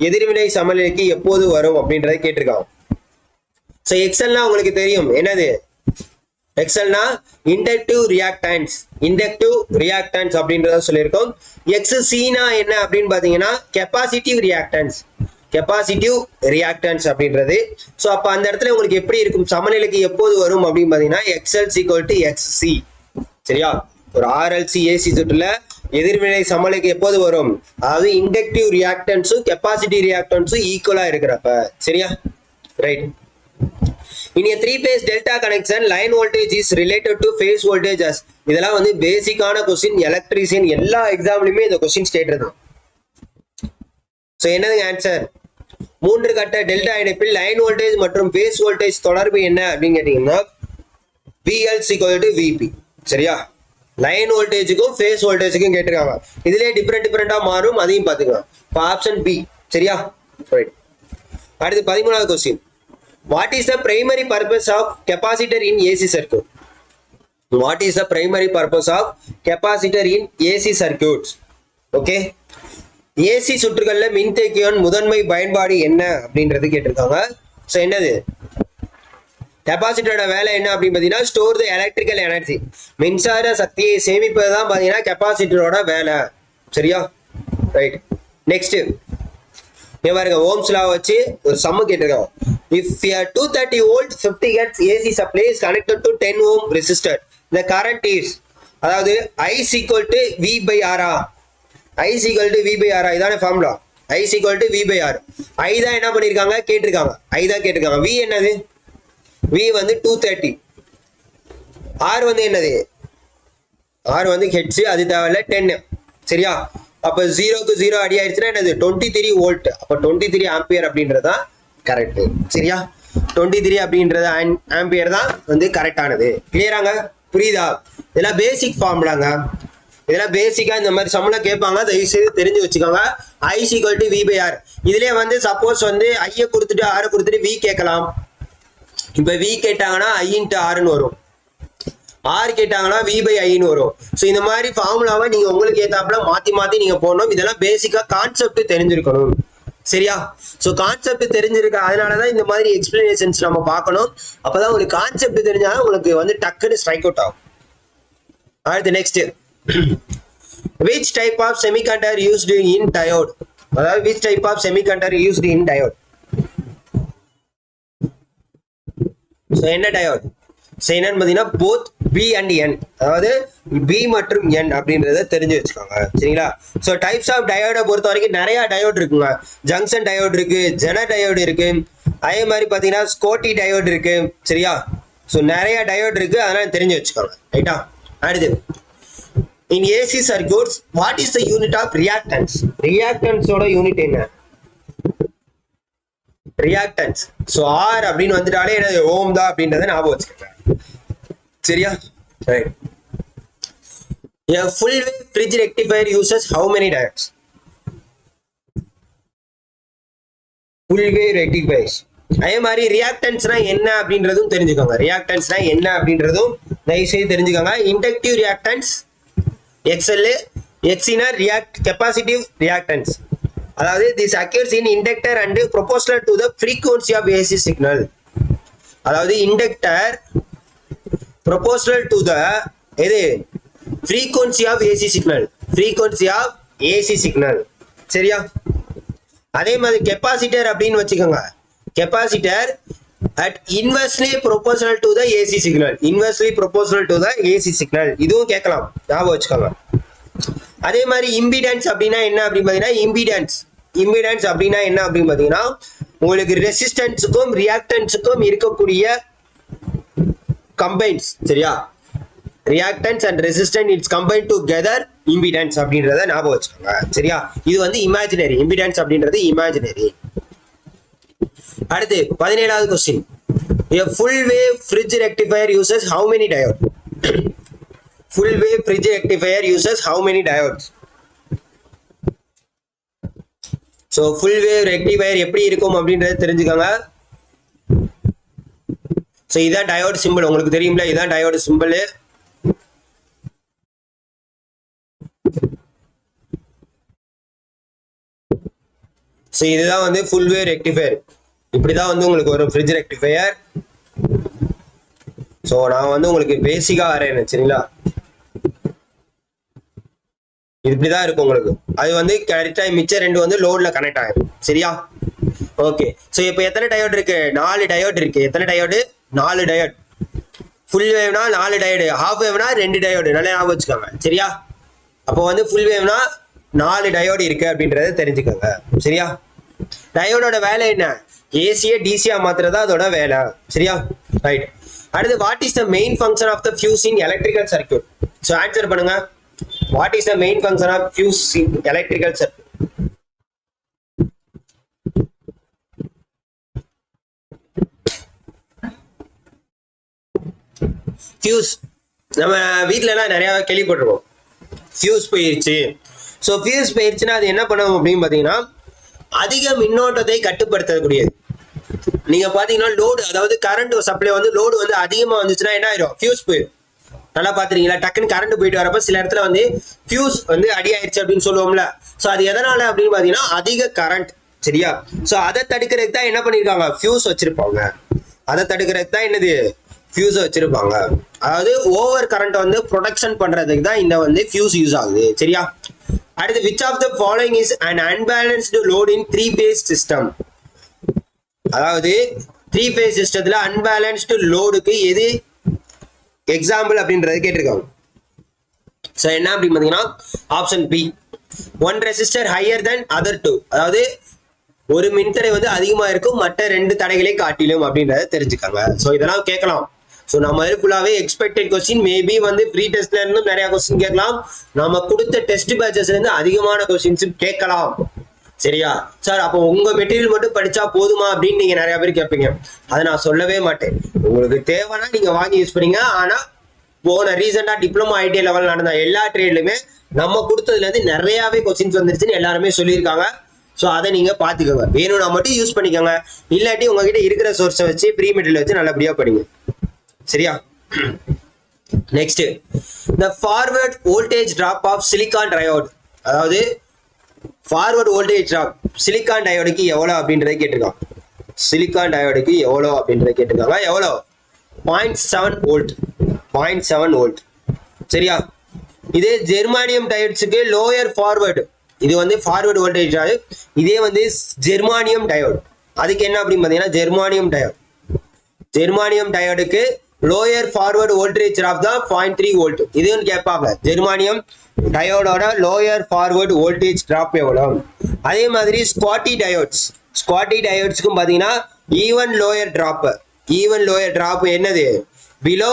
எதிர்வினை சமநிலைக்கு எப்போது வரும் அப்படின்றத கேட்டிருக்காங்க. ஸோ எக்ஸல்னா உங்களுக்கு தெரியும் என்னது? எக்ஸல்னா இண்டக்டிவ் ரியாக்டன்ஸ். இண்டக்டிவ் ரியாக்டன்ஸ் அப்படின்றத சொல்லியிருக்கோம். எக்ஸ்சினா என்ன அப்படின்னு பாத்தீங்கன்னா கெப்பாசிட்டிவ் ரியாக்டன்ஸ். கெப்பாசிட்டிவ் ரியாக்டன்ஸ் அப்படின்றது. ஸோ அப்போ அந்த இடத்துல உங்களுக்கு எப்படி இருக்கும்? சமநிலைக்கு எப்போது வரும் அப்படின்னு பாத்தீங்கன்னா எக்ஸ்எல் ஈக்குவல் டு எக்ஸ்சி. சரியா? ஒரு RLC ஏசி சுற்றுல எதிர்வினை சமநிலைக்கு எப்போது வரும்? அதாவது இண்டக்டிவ் ரியாக்டன்ஸும் கெப்பாசிட்டிவ் ரியாக்டன்ஸும் ஈக்குவலா இருக்கிறப்ப. சரியா? Right. In a 3-phase delta connection, line voltage is related to phase voltage as. இதெல்லாம் வந்து பேசிக்கான கொஸ்டின். எலக்ட்ரீஷியன் எல்லா எக்ஸாம்லயுமே இந்த கொஸ்டின்ஸ் கேட்டிருந்தோம். ஸோ என்னதுங்க ஆன்சர்? 3 கட்ட டெல்டா இணைப்பில் லைன் வோல்டேஜ் மற்றும் பேஸ் வோல்டேஜ் தொடர்பு என்ன அப்படின்னு கேட்டீங்கன்னா VL = VP. சரியா? லைன் வோல்டேஜுக்கும் ஃபேஸ் வோல்டேஜுக்கும் கேட்டிருக்காங்க. இதுலயே டிஃபரெண்டா மாறும், அதையும் பாத்துக்கலாம். இப்போ ஆப்ஷன் பி. சரியா? ரைட். அடுத்து 13வது question. What is the primary purpose of capacitor in AC circuit? What is the primary purpose of capacitor in AC circuits? Okay, AC சுற்றுகள்ல மின்தேக்கியின் முதன்மை பயன்பாடு என்ன அப்படின்றது கேட்டிருக்காங்க. ஸோ என்னது கெப்பாசிட்டரோட வேலை என்ன அப்படின்னு பார்த்தீங்கன்னா ஸ்டோர் தி எலக்ட்ரிக்கல் எனர்ஜி. மின்சார சக்தியை சேமிப்பது தான் பார்த்தீங்கன்னா கெப்பாசிட்டரோட வேலை. சரியா? ரைட். நெக்ஸ்ட் பாருங்க, ஓம்ஸ் லா வச்சு ஒரு சம்மு கேட்டிருக்காங்க. If a 230 volt 50 Hz AC supply is connected to 10 ohm resistor, the current is, அதாவது I equal to V by R. I equal to V by R. இதான formula. I equal to V by R. I தான் என்ன பண்ணிருக்காங்க கேட்டிருக்காங்க. I தான் கேட்டிருக்காங்க. V என்னது? V வந்து 230. R வந்து என்னது? R வந்து ஹெட்ஸ், அது தேவையில்ல 10. சரியா? அப்ப 0க்கு 0 அடி ஆயிடுச்சுன்னா என்னது? 23 வோல்ட். அப்ப 23 ஆம்பியர் அப்படின்றதான் கரெக்ட். சரியா? 23 அப்படின்றது ஆம்பியர் தான் வந்து கரெக்டானது. கிளியராங்க? புரியுதா? இதெல்லாம் பேசிக் ஃபார்முலாங்க. இதெல்லாம் பேசிக்கா இந்த மாதிரி சம்பள கேட்பாங்க. தயவு செய்து தெரிஞ்சு வச்சுக்கோங்க. I equal to V by R. இதுலயே வந்து சப்போஸ் வந்து ஐ கொடுத்துட்டு ஆர் கொடுத்துட்டு V கேட்கலாம். இப்ப V கேட்டாங்கன்னா I into R ன்னு வரும். R கேட்டாங்கன்னா V by I ன்னு வரும். ஸோ இந்த மாதிரி ஃபார்முலாவை நீங்க உங்களுக்கு ஏத்தாப்புல மாத்தி நீங்க போடணும். இதெல்லாம் பேசிக்கா கான்செப்ட் தெரிஞ்சிருக்கணும். சரியா? ஸோ கான்செப்ட் தெரிஞ்சிருக்க, அதனாலதான் இந்த மாதிரி எக்ஸ்பிளனேஷன்ஸ் நம்ம பார்க்கணும். அப்பதான் உங்களுக்கு கான்செப்ட் தெரிஞ்சாலும் உங்களுக்கு வந்து டக்குன்னு ஸ்ட்ரைக் அவுட் ஆகும். அடுத்து next, which type of semiconductor used in diode? அதாவது which type of semiconductor used in diode? So என்ன டயோட்? ஸோ என்னன்னு பார்த்தீங்கன்னா both B and N, அதாவது B மற்றும் N அப்படின்றத தெரிஞ்சு வச்சுக்கோங்க. சரிங்களா? ஸோ டைப்ஸ் ஆஃப் டயோடை பொறுத்த வரைக்கும் நிறைய டயோட் இருக்குங்க. ஜங்ஷன் டயோட் இருக்கு, ஜெனர் டயோடு இருக்கு, அதே மாதிரி பார்த்தீங்கன்னா ஸ்கோட்டி டயோட் இருக்கு. சரியா? ஸோ நிறைய டயோட் இருக்கு, அதனால தெரிஞ்சு வச்சுக்கோங்க. ரைட்டா? அடுத்து, in AC circuits, what is the unit of reactance? Reactance ஓட யூனிட் என்ன? ரியாக்டன்ஸ். ஸோ ஆர் அப்படின்னு வந்துட்டாலே என்னது? ஓம் தான் அப்படின்றத ஞாபகம் வச்சுக்கோங்க. சரியா? Right. A full wave bridge rectifier uses how many diodes? Full wave rectifiers. அதே மாதிரி ரியாக்டன்ஸ்னா என்ன அப்படின்றதும் தெரிஞ்சுக்கோங்க. ரியாக்டன்ஸ்னா என்ன அப்படின்றதும் தயவுசெய்து தெரிஞ்சுக்கோங்க. இண்டக்டிவ் ரியாக்டன்ஸ் XL, XCனா கெப்பாசிட்டிவ் ரியாக்டன்ஸ். அதாவது this occurs in inductor and proportional to the frequency of AC signal. அதாவது இண்டக்டர் ப்ரொபோஷனல் டு த எது frequency of AC signal, frequency of AC signal. சரியா? அதே மாதிரி கெப்பாசிட்டர் அப்படின்னு வச்சுக்கோங்க. Capacitor at inversely proportional to the AC signal, inversely proportional to the AC signal. இதுவும் கேட்கலாம், ஞாபகம் வச்சுக்கோங்க. அதே மாதிரி இம்பிடன்ஸ் அப்படின்னா என்ன அப்படின்னு பார்த்தீங்கன்னா, இம்பிடன்ஸ் அப்படின்னா என்ன அப்படின்னு பார்த்தீங்கன்னா, உங்களுக்கு ரெசிஸ்டன்ஸுக்கும் ரியாக்டன்ஸுக்கும் இருக்கக்கூடிய கம்பைன்ஸ். சரியா? reactance and resistance it's combined together impedance அப்படின்றத ஞாபகம் வச்சுக்கோங்க. சரியா? இது வந்து imaginary, impedance அப்படின்றது imaginary. அடுத்து 17வது question. A full wave fridge rectifier uses how many diodes? Full wave fridge rectifier uses how many diodes? So full wave rectifier எப்படி இருக்கும் அப்படின்றத தெரிஞ்சுக்கோங்க. So இதான் டயோட் சிம்பிள், உங்களுக்கு தெரியும்ல, இதான் டயோட் சிம்பிள். ஸோ இதுதான் வந்து ஃபுல் வேவ் ரெக்டிஃபயர். இப்படிதான் வந்து உங்களுக்கு ஒரு ஃப்ரிட்ஜ் ரெக்டிஃபயர். ஸோ நான் வந்து உங்களுக்கு பேசிக்கா வரேன். சரிங்களா? இப்படிதான் இருக்கும் உங்களுக்கு. அது வந்து கரெக்டா மிச்சம் ரெண்டு வந்து லோட்ல கனெக்ட் ஆகும். சரியா? ஓகே. ஸோ இப்போ எத்தனை டயோட் இருக்கு? 4 டயோட் இருக்கு. எத்தனை டயோடு? 4 டயோட். ஃபுல் வேவ்னா 4 டயோடு, ஹாஃப் வேவ்னா 2 டயோடு. நல்லா ஞாபகம் வச்சுக்கோங்க. சரியா? அப்போ வந்து ஃபுல் வேவ்னா 4 டயோடு இருக்கு அப்படின்றத தெரிஞ்சுக்கோங்க. சரியா? டயோடோட வேலை என்ன? ஏசியை டிசியா மாத்துறதா அதோட வேலை. சரியா? ரைட். அடுத்து what is the main function of the fuse in electrical circuit? So answer பண்ணுங்க. What is the main function of fuse in electrical circuit? Fuse நம்ம வீட்டுல எல்லாம் நிறைய கேள்விப்பட்டிருக்கோம். ஃபியூஸ் போயிருச்சு. ஸோ ஃபியூஸ் போயிருச்சுன்னா அது என்ன பண்ணுவோம் அப்படின்னு பார்த்தீங்கன்னா, அதிக மின்னோட்டத்தை கட்டுப்படுத்தக்கூடியது. நீங்க பாத்தீங்கன்னா லோடு, அதாவது கரண்ட் சப்ளை வந்து லோடு வந்து அதிகமா வந்துச்சுன்னா என்ன ஆயிடும்? ஃபியூஸ் போயிடும். நல்லா பாத்துறீங்களா? டக்குன்னு கரண்ட் போயிட்டு வரப்ப சில இடத்துல வந்து ஃபியூஸ் வந்து அடி ஆயிடுச்சு அப்படின்னு சொல்லுவோம்ல. ஸோ அது எதனால அப்படின்னு பாத்தீங்கன்னா, அதிக கரண்ட். சரியா? ஸோ அதை தடுக்கிறதுக்கு தான் என்ன பண்ணிருக்காங்க? ஃபியூஸ் வச்சிருப்பாங்க. அதை தடுக்கிறதுக்கு தான் என்னது? ஃபியூஸ் வச்சிருப்பாங்க. அதாவது ஓவர் கரண்ட் வந்து ப்ரொடெக்ஷன் பண்றதுக்கு தான் இந்த வந்து ஃபியூஸ் யூஸ் ஆகுது. சரியா? அடுத்து which of the following is an unbalanced load in 3-phase system? அதாவது 3-phase சிஸ்டத்துல அன்பேலன்ஸ்டு லோடுக்கு எது எக்ஸாம்பிள் அப்படின்றது கேட்டிருக்காங்க. ஸோ என்ன அப்படின்னு பார்த்தீங்கன்னா, option B, one resistor higher than other two. அதாவது ஒரு மின்தடை வந்து அதிகமா இருக்கும் மற்ற 2 தடைகளை காட்டிலும் அப்படின்றத தெரிஞ்சுக்காங்க. ஸோ இதெல்லாம் கேட்கலாம். ஸோ நம்ம ஃபுல்லாவே எக்ஸ்பெக்டட் கொஸ்டின், மேபி வந்து ப்ரீ டெஸ்ட்ல இருந்தும் நிறைய கொஸ்டின் கேட்கலாம். நம்ம கொடுத்த டெஸ்ட் பேட்சஸ்ல இருந்து அதிகமான கொஸ்டின்ஸும் கேட்கலாம். சரியா? சார் அப்போ உங்க மெட்டீரியல் மட்டும் படிச்சா போதுமா அப்படின்னு நீங்க நிறைய பேர் கேட்பீங்க. அதை நான் சொல்லவே மாட்டேன். உங்களுக்கு தேவைன்னா நீங்க வாங்கி யூஸ் பண்ணீங்க. ஆனா போன ரீசெண்டா டிப்ளமோ ஐடி லெவல் நடந்த எல்லா ட்ரேட்லயுமே நம்ம கொடுத்ததுல இருந்து நிறையவே கொஸ்டின்ஸ் வந்துருச்சுன்னு எல்லாருமே சொல்லியிருக்காங்க. ஸோ அதை நீங்க பாத்துக்கோங்க. வேணும்னா மட்டும் யூஸ் பண்ணிக்கோங்க. இல்லாட்டி உங்ககிட்ட இருக்கிற சோர்ஸை வச்சு ப்ரீ மெட்டீரியல் வச்சு நல்லபடியா படிங்க. சரியா? Next, the forward voltage drop of silicon diode. அதாவது ஃபார்வர்ட் வோல்டேஜ் ட்ராப் சிலிக்கான் டயோடுக்கு எவ்வளோ அப்படின்றத கேட்டிருக்காங்க. சிலிக்கான் டயோடுக்கு எவ்வளோ அப்படின்றத கேட்டிருக்காங்க. எவ்வளோ? 0.7 வோல்ட். 0.7 வோல்ட். சரியா? இதே ஜெர்மானியம் டயோட்ஸுக்கு லோயர் ஃபார்வர்டு, இது வந்து ஃபார்வர்ட் வோல்டேஜ் ட்ராப். இதே வந்து ஜெர்மானியம் டயோடு, அதுக்கு என்ன அப்படின்னு பார்த்தீங்கன்னா ஜெர்மானியம் டயோடு. ஜெர்மானியம் டயோடுக்கு லோயர் ஃபார்வர்ட் வோல்டேஜ் ட்ராப் தான் 0.3 வோல்ட். இதுன்னு கேட்பாங்க. ஜெர்மானியம் டயோடோட லோயர் ஃபார்வர்ட் வோல்டேஜ் டிராப் எவ்வளோ? அதே மாதிரி ஸ்குவாட்டி டயோட்ஸ்க்கும் பார்த்தீங்கன்னா ஈவன் லோயர் டிராப் என்னது? Below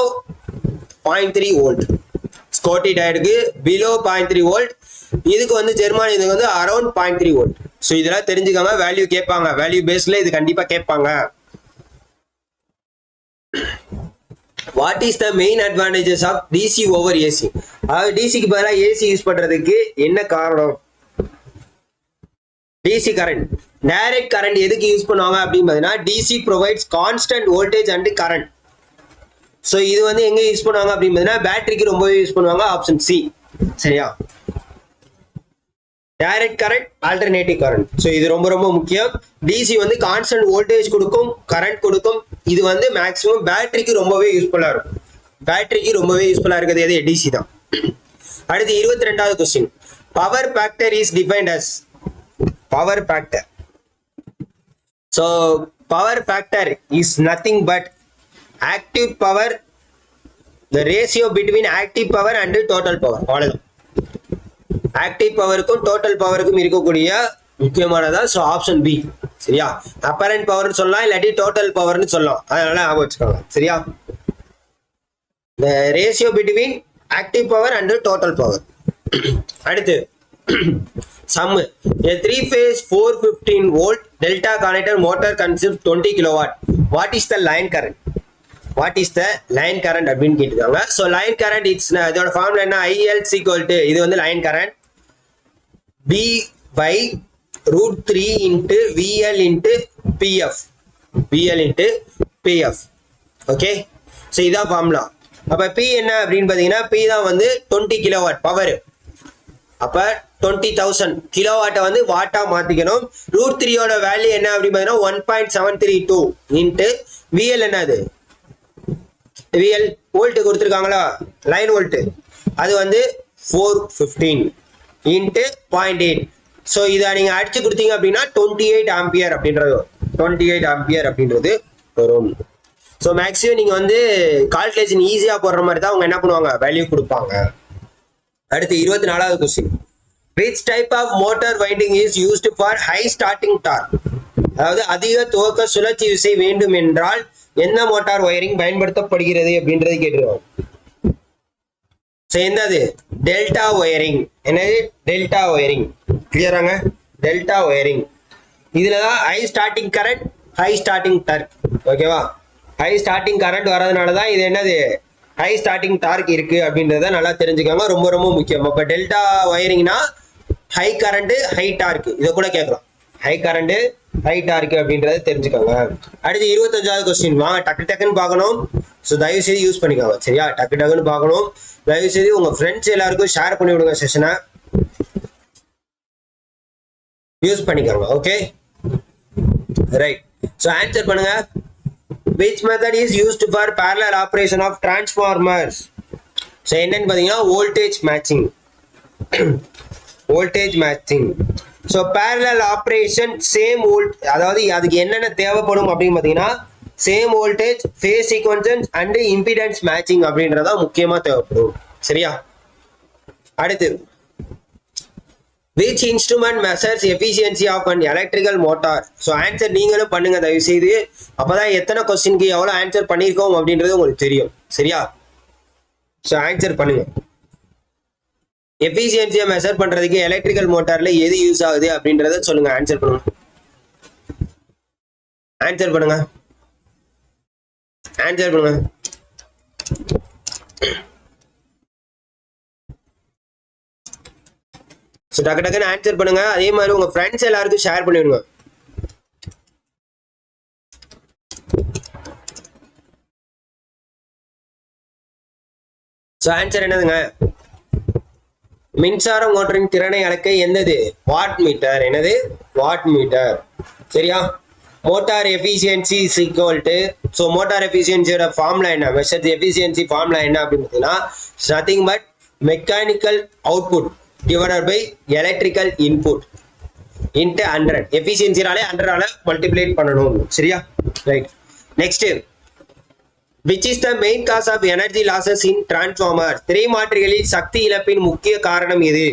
0.3 volt. ஸ்குவாட்டி டயோடுக்கு பிலோ 0.3 வோல்ட். இதுக்கு வந்து ஜெர்மானியத்துக்கு வந்து அரௌண்ட் 0.3 வோல்ட். ஸோ இதெல்லாம் தெரிஞ்சுக்காம வேல்யூ கேட்பாங்க. வேல்யூ பேஸ்ல இது கண்டிப்பா கேட்பாங்க. What is the main advantages of DC over AC? அதாவது டிசிக்கு பதிலாக ஏசி யூஸ் பண்றதுக்கு என்ன காரணம்? டிசி கரண்ட், டைரக்ட் கரண்ட் எதுக்கு யூஸ் பண்ணுவாங்க அப்படின்னு பார்த்தீங்கன்னா, DC provides constant voltage and current. So இது வந்து எங்க யூஸ் பண்ணுவாங்க அப்படின்னு பார்த்தீங்கன்னா பேட்டரிக்கு ரொம்பவே யூஸ் பண்ணுவாங்க. Option C. சரியா? Direct current, alternative current. So இது ரொம்ப ரொம்ப முக்கியம். டிசி வந்து கான்ஸ்டன்ட் வோல்டேஜ் கொடுக்கும், கரண்ட் கொடுக்கும். இது வந்து மேக்ஸிமம் பேட்டரிக்கு ரொம்பவே யூஸ்ஃபுல்லா இருக்கும். பேட்டரிக்கு ரொம்பவே யூஸ்ஃபுல்லா இருக்குது எது டிசி தான். அடுத்து 22வது question. Power factor is defined as. Power factor. So power factor is nothing but active power, the ratio between active power and total power. அவ்வளவுதான். ஆக்டிவ் பவருக்கும் டோட்டல் பவருக்கும் இருக்கக்கூடிய முக்கியமானதா. So option B. சரியா? அப்பரண்ட் பவர்னு சொல்லலாம், இல்லாட்டி டோட்டல் பவர்னு சொல்லலாம். அதனால ஞாபகம் வச்சுக்கோங்க. சரியா? the ratio between active power and total power. அடுத்து sum. A 3-phase 415 volt delta connected motor consumes 20 kilowatt. What is the line current? What is the line current அப்படின்னு கேட்டிருக்காங்க. ஸோ லைன் கரண்ட் இட்ஸ் இதோட formula என்ன? IL = இது வந்து line current B by √3 into VL into PF. VL into PF. Okay, so இதான் formula. அப்போ P என்ன அப்படின்னு பார்த்தீங்கன்னா P தான் வந்து 20 கிலோவாட் பவர். அப்போ 20,000 கிலோவாட்டை வந்து வாட்டா மாத்திக்கணும். √3யோட வேல்யூ என்ன அப்படின்னு பார்த்தீங்கன்னா 1.732 இன்ட்டு VL என்னது? VL வோல்ட் கொடுத்துருக்காங்களா? Line volt. அது வந்து 415 இன்ட்டு 0.8. ஸோ இதை நீங்கள் அடிச்சு கொடுத்தீங்க அப்படின்னா 28 ஆம்பியர் அப்படின்றது 28 ஆம்பியர் அப்படின்றது வரும். ஸோ மேக்ஸிமம் நீங்கள் வந்து கால்குலேஷன் ஈஸியாக போடுற மாதிரி தான் அவங்க என்ன பண்ணுவாங்க? வேல்யூ கொடுப்பாங்க. அடுத்து 24வது question. Which type of motor winding is used for high starting torque? அதாவது அதிக துவக்க சுழற்சி விசை வேண்டும் என்றால் எந்த மோட்டார் ஒயரிங் பயன்படுத்தப்படுகிறது அப்படின்றது கேட்டுருவோம். என்னது? Delta wiring. என்னது? Delta wiring. கிளியராங்க? Delta wiring. இதுலதான் high starting current, high starting torque. ஓகேவா? ஹை ஸ்டார்டிங் கரண்ட் வரதுனால தான் இது என்னது? ஹை ஸ்டார்டிங் டார்க் இருக்கு அப்படின்றத நல்லா தெரிஞ்சுக்கோங்க. ரொம்ப ரொம்ப முக்கியம். அப்ப டெல்டா ஒயரிங்னா ஹை கரண்ட் ஹை டார்க். இதை கூட கேட்கலாம். ஹை கரண்ட் ஹை டார்க் அப்படின்றத தெரிஞ்சுக்கோங்க. அடுத்து 25வது கொஸ்டின். வாங்க டக்கு டக்குன்னு பார்க்கணும். ஸோ தயவு செய்து யூஸ் பண்ணிக்கோங்க. சரியா? டக்கு டக்குன்னு பார்க்கணும். தயவு செய்து உங்க ஃப்ரெண்ட்ஸ் எல்லாருக்கும் ஷேர் பண்ணி விடுங்க. செஷனை யூஸ் பண்ணிக்கோங்க. Okay, right. ஸோ ஆன்சர் பண்ணுங்க. Which method is used for parallel operation of transformers? So என்னன்னு பாத்தீங்கன்னா voltage matching. voltage matching. So parallel operation same volt, அதாவது அதுக்கு என்னென்ன தேவைப்படும் அப்படின்னு பாத்தீங்கன்னா same voltage, phase sequence and impedance matching அப்படின்றதா முக்கியமா தேவைப்படும். சரியா? அடுத்து which instrument measures efficiency of an electrical motor? So answer நீங்களும் பண்ணுங்க தயவு செய்து. அப்பதான் எத்தனை கொஸ்டினுக்கு எவ்வளோ ஆன்சர் பண்ணியிருக்கோம் அப்படின்றது உங்களுக்கு தெரியும். சரியா? ஸோ ஆன்சர் பண்ணுங்க. எஃபிஷியன்சியை மெஷர் பண்றதுக்கு எலக்ட்ரிக்கல் மோட்டார்ல எது யூஸ் ஆகுது அப்படின்றத சொல்லுங்க. ஆன்சர் பண்ணுங்க. ஆன்சர் பண்ணுங்க. ஆன்சர் பண்ணுங்க. ஸோ டக்கு டக்குன்னு ஆன்சர் பண்ணுங்க. அதே மாதிரி உங்க ஃப்ரெண்ட்ஸ் எல்லாருக்கும் ஷேர் பண்ணிவிடுங்க. ஸோ ஆன்சர் என்னதுங்க? மின்சார மோட்டரின் திறனை அளக்க என்னது? Watt meter. என்னது? Watt meter. சரியா? Motor efficiency is equal to, so motor எஃபிஷியன்சியோட ஃபார்முலா என்ன? மெஷர் எஃபிஷியன்சி ஃபார்முலா என்ன அப்படின்னு பார்த்தீங்கன்னா nothing but mechanical output divided by electrical input into 100. எஃபிஷியன்சினாலே 100ஆல மல்டிப்ளை பண்ணணும். சரியா? Right. Next, which is the main cause of energy losses in transformer? திரைமாற்றிகளில் சக்தி இழப்பின் முக்கிய காரணம் எது?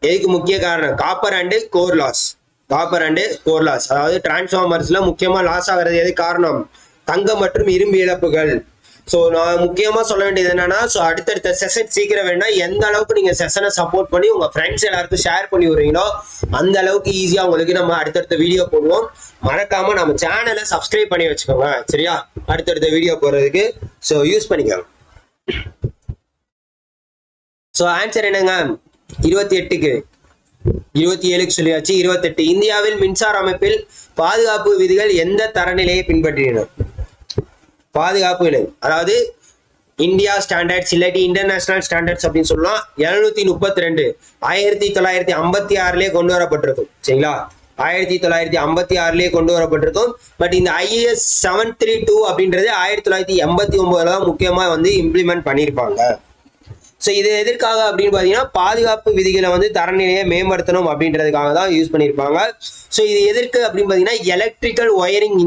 எதுக்கு முக்கிய காரணம்? Copper and core loss. Copper and core loss. அதாவது டிரான்ஸ்ஃபார்மர்ஸ்ல முக்கியமா லாஸ் ஆகிறது எது காரணம்? தங்கம் மற்றும் இரும்பு இழப்புகள். ஸோ நான் முக்கியமாக சொல்ல வேண்டியது என்னன்னா, ஸோ அடுத்தடுத்த செஷன் சீக்கிரம் வேணா எந்த அளவுக்கு நீங்கள் செஷனை சப்போர்ட் பண்ணி உங்கள் ஃப்ரெண்ட்ஸ் எல்லாருக்கும் ஷேர் பண்ணி விடுறீங்களோ அந்த அளவுக்கு ஈஸியாக உங்களுக்கு நம்ம அடுத்தடுத்த வீடியோ போடுவோம். மறக்காம நம்ம சேனலை சப்ஸ்கிரைப் பண்ணி வச்சுக்கோங்க. சரியா? அடுத்தடுத்த வீடியோ போடுறதுக்கு ஸோ யூஸ் பண்ணிக்கோங்க. ஸோ ஆன்சர் என்னங்க? 28க்கு 27க்கு சொல்லியாச்சு. 28. இந்தியாவில் மின்சார அமைப்பில் பாதுகாப்பு விதிகள் எந்த தரநிலையை பின்பற்றின? பாதுகாப்பு நிலை, அதாவது இந்தியா ஸ்டாண்டர்ட்ஸ் இல்லாட்டி இன்டர்நேஷனல் ஸ்டாண்டர்ட்ஸ் அப்படின்னு சொல்லலாம். 732 1956 கொண்டு வரப்பட்டிருக்கும். சரிங்களா? 1956 கொண்டு வரப்பட்டிருக்கும். பட் இந்த IAS 732 அப்படின்றது 1989 முக்கியமா வந்து இம்ப்ளிமெண்ட் பண்ணியிருப்பாங்க. ஸோ இது எதற்காக அப்படின்னு பார்த்தீங்கன்னா பாதுகாப்பு விதிகளை வந்து தரநிலையை மேம்படுத்தணும் அப்படின்றதுக்காக தான் யூஸ் பண்ணியிருப்பாங்க. ஸோ இது எதற்கு அப்படின்னு பார்த்தீங்கன்னா எலக்ட்ரிக்கல் ஒயரிங்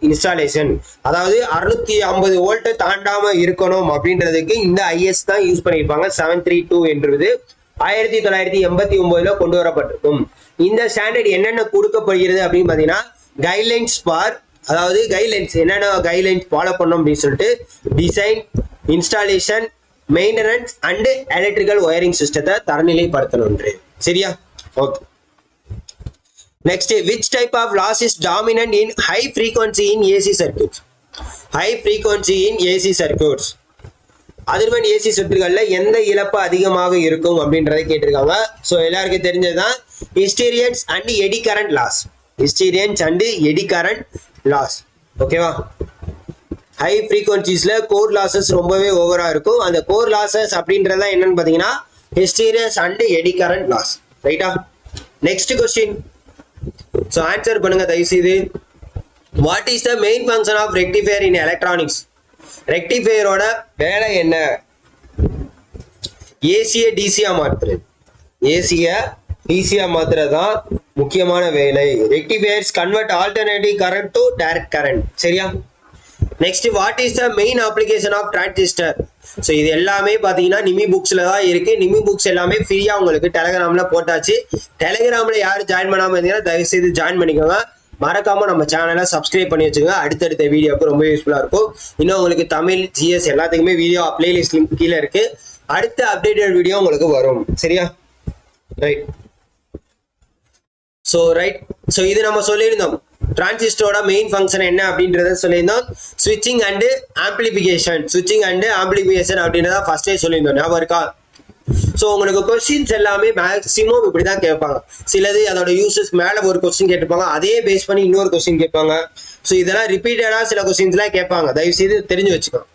இன்ஸ்டாலேஷன் அதாவது 650 வோல்ட்டை தாண்டாம இருக்கணும் அப்படின்றதுக்கு இந்த IS தான் யூஸ் பண்ணியிருப்பாங்க. 732 என்றது 1989 கொண்டு வரப்பட்டிருக்கும். இந்த ஸ்டாண்டர்ட் என்னென்ன கொடுக்கப்படுகிறது அப்படின்னு பார்த்தீங்கன்னா கைட்லைன்ஸ் அதாவது கைட்லைன்ஸ் என்னென்ன கைட்லைன்ஸ் ஃபாலோ பண்ணணும் அப்படின்னு சொல்லிட்டு design, installation, maintenance and electrical wiring சிஸ்டத்தை தரநிலைப்படுத்தணும். சரியா? Okay. Next, which type of loss is dominant in high frequency in AC circuits? அதிர்வெண் AC சுற்றுகள்ல எந்த இழப்பு அதிகமாக இருக்கும் அப்படின்றதை கேட்டிருக்காங்க. ஸோ எல்லாருக்கும் தெரிஞ்சதுதான் hysteresis and eddy current loss. ஓகேவா? ஹை ஃப்ரீக்வன்சிஸ்ல கோர் லாசஸ் ரொம்பவே ஓவரா இருக்கும். அந்த கோர் லாசஸ் அப்படின்றத என்னன்னு பாத்தீங்கன்னா hysteresis and eddy current loss. ரைட்டா? Next question. ஸோ ஆன்சர் பண்ணுங்க தயவு செய்து. What is the main function of rectifier in electronics? ரெக்டிஃபையரோட வேலை என்ன? ஏசியை டிசியா மாத்துறது தான் முக்கியமான வேலை. Rectifiers convert alternative current to direct current. சரியா? Next, what is the main application of transistor? So இது எல்லாமே பார்த்தீங்கன்னா நிமி புக்ஸ்ல தான் இருக்கு. நிமி புக்ஸ் எல்லாமே ஃப்ரீயா உங்களுக்கு டெலகிராம்ல போட்டாச்சு. டெலகிராம்ல யாரும் ஜாயின் பண்ணாம இருந்தீங்கன்னா தயவு செய்து ஜாயின் பண்ணிக்கோங்க. மறக்காம நம்ம சேனலை சப்ஸ்கிரைப் பண்ணி வச்சுக்கோங்க. அடுத்தடுத்த வீடியோக்கு ரொம்ப யூஸ்ஃபுல்லா இருக்கும். இன்னும் உங்களுக்கு தமிழ், GS எல்லாத்துக்குமே வீடியோ பிளேலிஸ்ட் லிங்க் கீழே இருக்கு. அடுத்த அப்டேட்டட் வீடியோ உங்களுக்கு வரும். சரியா? ரைட். ஸோ இது நம்ம சொல்லியிருந்தோம். டிரான்சிஸ்டரோட மெயின் ஃபங்க்ஷன் என்ன அப்படின்றத சொல்லியிருந்தோம். ஸ்விட்சிங் அண்ட் ஆம்பிளிஃபிகேஷன் அப்படின்றத ஃபர்ஸ்டே சொல்லியிருந்தோம். ஞாபகம் இருக்கா? ஸோ உங்களுக்கு கொஸ்டின்ஸ் எல்லாமே மேக்ஸிமம் இப்படிதான் கேட்பாங்க. சிலது அதோட யூசஸ் மேல ஒரு கொஸ்டின் கேட்டிருப்பாங்க, அதே பேஸ் பண்ணி இன்னொரு கொஸ்டின் கேட்பாங்க. ஸோ இதெல்லாம் ரிப்பீட்டடா சில கொஸ்டின்ஸ்லாம் கேட்பாங்க. தயவு செய்து தெரிஞ்சு வச்சுக்கோங்க.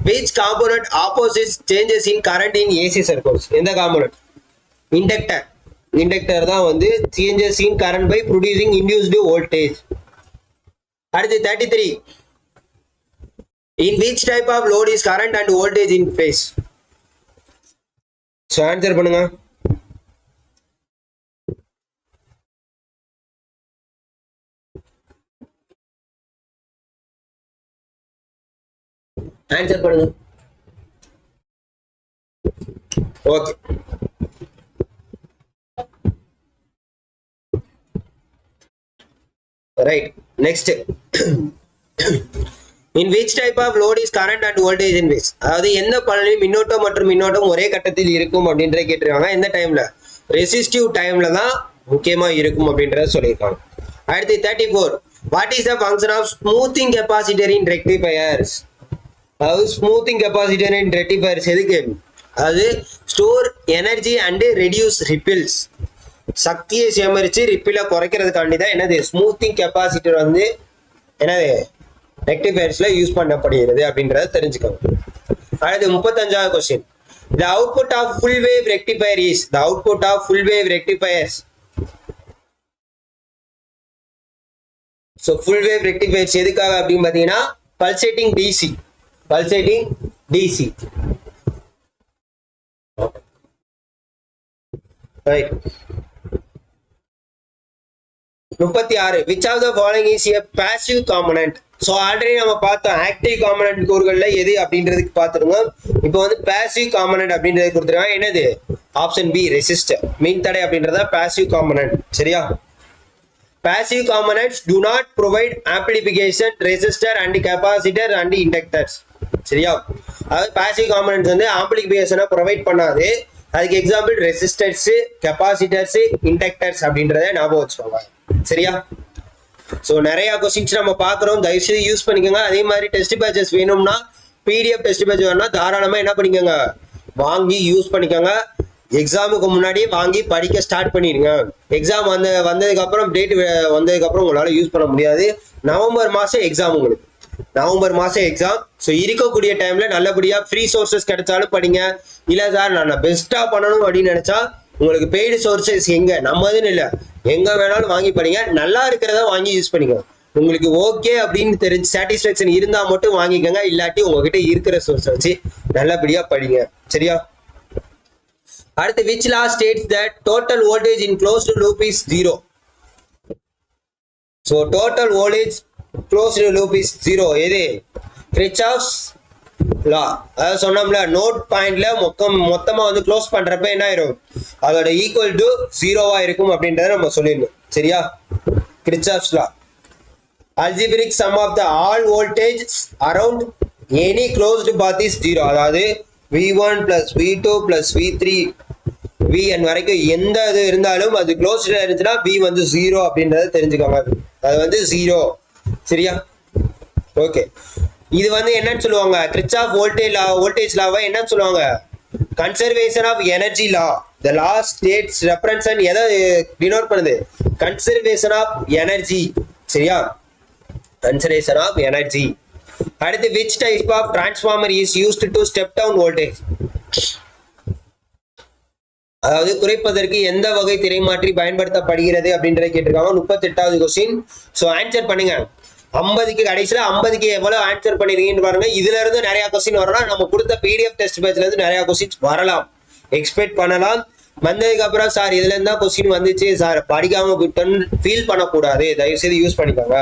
Which component opposites changes in current in AC circuits? எந்த காம்போனன்ட்? இண்டக்டர் தான் வந்து changes in current by producing induced voltage. அடுத்து 33. In which type of load is current and voltage in phase? So answer பண்ணுங்க. Answer பண்ணுங்க. Okay. Right. Next. In which type of load is current and voltage in phase? அதாவது எந்த பலனில் மின்னோட்டம் மற்றும் மின்னோட்டம் ஒரே கட்டத்தில் இருக்கும் அப்படின்றத கேட்டிருக்காங்க. எந்த டைம்ல? ரெசிஸ்டிவ் டைம்ல தான் முக்கியமா இருக்கும் அப்படின்றத சொல்லியிருக்காங்க. அடுத்து 34. What is the function of smoothing capacitor in rectifiers? அதாவது ஸ்மூத்திங் கெப்பாசிட்டர் இன் ரெக்டிஃபயர்ஸ் எதுக்கு? அதாவது ஸ்டோர் எனர்ஜி அண்ட் ரெடியூஸ் ரிப்பில்ஸ். சக்தியை சேமரிச்சு ரிப்பில குறைக்கிறதுக்காண்டி தான் என்னது ஸ்மூத்திங் கெப்பாசிட்டர் வந்து என்னது ரெக்டிஃபயர்ஸ்ல யூஸ் பண்ணப்படுகிறது அப்படின்றத தெரிஞ்சுக்கோங்க. அடுத்து 35வது question. The output of full wave rectifier is the output of full wave rectifiers. So full wave rectifiers எதுக்காக அப்படின்னு பாத்தீங்கன்னா pulsating DC. Right. 36. Which of the following is a passive component? So already நம்ம பார்த்தோம் active component கூறுகள்ல எது அப்படின்றதுக்கு பார்த்துருங்க. இப்போ வந்து பாசிவ் காம்பனன்ட் அப்படின்றது கொடுத்துருக்காங்க. என்னது? Option B resistor. மின்தடை அப்படின்றத பாசிவ் காம்பனன்ட். சரியா? Passive components do not provide amplification, resistor and capacitor and inductors. சரியா? அதாவது passive components வந்து amplification ப்ரொவைட் பண்ணாது. அதுக்கு எக்ஸாம்பிள் ரெசிஸ்டர்ஸ், கெபாசிட்டர்ஸ், இண்டக்டர்ஸ் அப்படின்றத ஞாபகம் வச்சுக்கோங்க. சரியா? ஸோ நிறைய கொஸ்டின்ஸ் நம்ம பார்க்குறோம். தயவுசெய்து யூஸ் பண்ணிக்கோங்க. அதே மாதிரி டெஸ்ட் பேட்சஸ் வேணும்னா PDF டெஸ்ட் பேட்ச் வேணும்னா தாராளமாக என்ன பண்ணிக்கோங்க, வாங்கி யூஸ் பண்ணிக்கோங்க. எக்ஸாமுக்கு முன்னாடி வாங்கி படிக்க ஸ்டார்ட் பண்ணிடுங்க. எக்ஸாம் வந்ததுக்கு அப்புறம் டேட் வந்ததுக்கு அப்புறம் உங்களால யூஸ் பண்ண முடியாது. நவம்பர் மாசம் எக்ஸாம் உங்களுக்கு. நவம்பர் மாசம் எக்ஸாம். ஸோ இருக்கக்கூடிய டைம்ல நல்லபடியா ஃப்ரீ சோர்சஸ் கிடைச்சாலும் படிங்க. இல்ல சார் நான் பெஸ்டா பண்ணணும் அப்படின்னு நினைச்சா உங்களுக்கு பெய்டு சோர்சஸ் எங்க நம்மதுன்னு இல்லை, எங்க வேணாலும் வாங்கி படிங்க, நல்லா இருக்கிறத வாங்கி யூஸ் பண்ணிக்கோ. உங்களுக்கு ஓகே அப்படின்னு தெரிஞ்சு சாட்டிஸ்ஃபேக்ஷன் இருந்தா மட்டும் வாங்கிக்கோங்க, இல்லாட்டி உங்ககிட்ட இருக்கிற சோர்ஸ் வச்சு நல்லபடியா படிங்க. சரியா? அடுத்து which law states that total voltage in closed loop is 0? So total voltage closed loop is 0. எது? Kirchhoff's law. அதாவது சொன்னோம்ல, நோட் பாயிண்ட்ல மொத்தமா வந்து க்ளோஸ் பண்றப்ப என்ன ஆயிரும், அதோட ஈக்குவல் டு 0வா இருக்கும் அப்படின்றத நம்ம சொல்லிடணும். சரியா? Kirchhoff's law. Algebraic sum of the all voltage around any closed path is 0. அதாவது V1 plus V2 plus V3 Vn வரைக்கும் எந்த இது இருந்தாலும் அது க்ளோஸ்ல இருந்துச்சுன்னா V வந்து 0 அப்படின்றத தெரிஞ்சுக்கோங்க. அது வந்து 0. சரியா? ஓகே. இது வந்து என்னன்னு சொல்லுவாங்க, கிர்ச்சாஃப் வோல்டேஜ் லாவை என்னன்னு சொல்லுவாங்க, conservation of energy law. The law states reference and எதை டினோட் பண்ணுது, கன்சர்வேஷன் ஆஃப் எனர்ஜி. சரியா? Conservation of energy. அடுத்து which type of transformer is used to step down voltage? அதாவது குறைப்பதற்கு எந்த வகை திரைமாற்றி பயன்படுத்தப்படுகிறது அப்படின்றத கேட்டிருக்காங்க. 38வது கொஸ்டின். ஸோ ஆன்சர் பண்ணுங்க. 50க்கு கடைசியில் 50க்கு எவ்வளவு ஆன்சர் பண்ணிருக்கீங்கன்னு பாருங்க. இதுல இருந்து நிறைய கொஸ்டின் வரலாம், நம்ம கொடுத்த பிடிஎஃப் டெஸ்ட் பேட்ச்ல இருந்து நிறைய கொஸ்டின்ஸ் வரலாம், எக்ஸ்பெக்ட் பண்ணலாம். வந்ததுக்கு அப்புறம் சார் இதுல இருந்தா கொஸ்டின் வந்துச்சு சார் படிக்காம விட்டோன்னு ஃபீல் பண்ணக்கூடாது, தயவு செய்து யூஸ் பண்ணிக்கோங்க.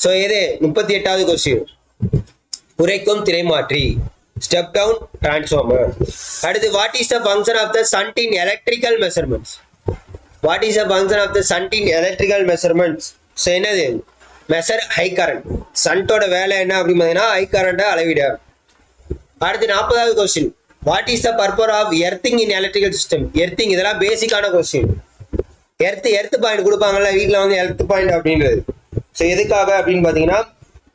ஸோ எது 38வது கொஸ்டின், குறைக்கும் திரைமாற்றி, ஸ்டெப் டவுன் டிரான்ஸ்ஃபார்மர். அடுத்து what is the function of the shunt in electrical measurements? What is the function of the shunt in electrical measurements? So என்னது, மெஷர் ஹை கரண்ட். சண்டோட வேலை என்ன அப்படின்னு பார்த்தீங்கன்னா ஹை கரண்ட்டை அளவிட. அடுத்து 40வது கொஸ்டின், what is the purpose of earthing in electrical system? Earthing இதெல்லாம் பேசிக்கான கொஸ்டின். எர்த் பாயிண்ட் கொடுப்பாங்கல்ல வீட்டில் வந்து எர்த் பாயிண்ட் அப்படின்றது. ஸோ எதுக்காக அப்படின்னு பார்த்தீங்கன்னா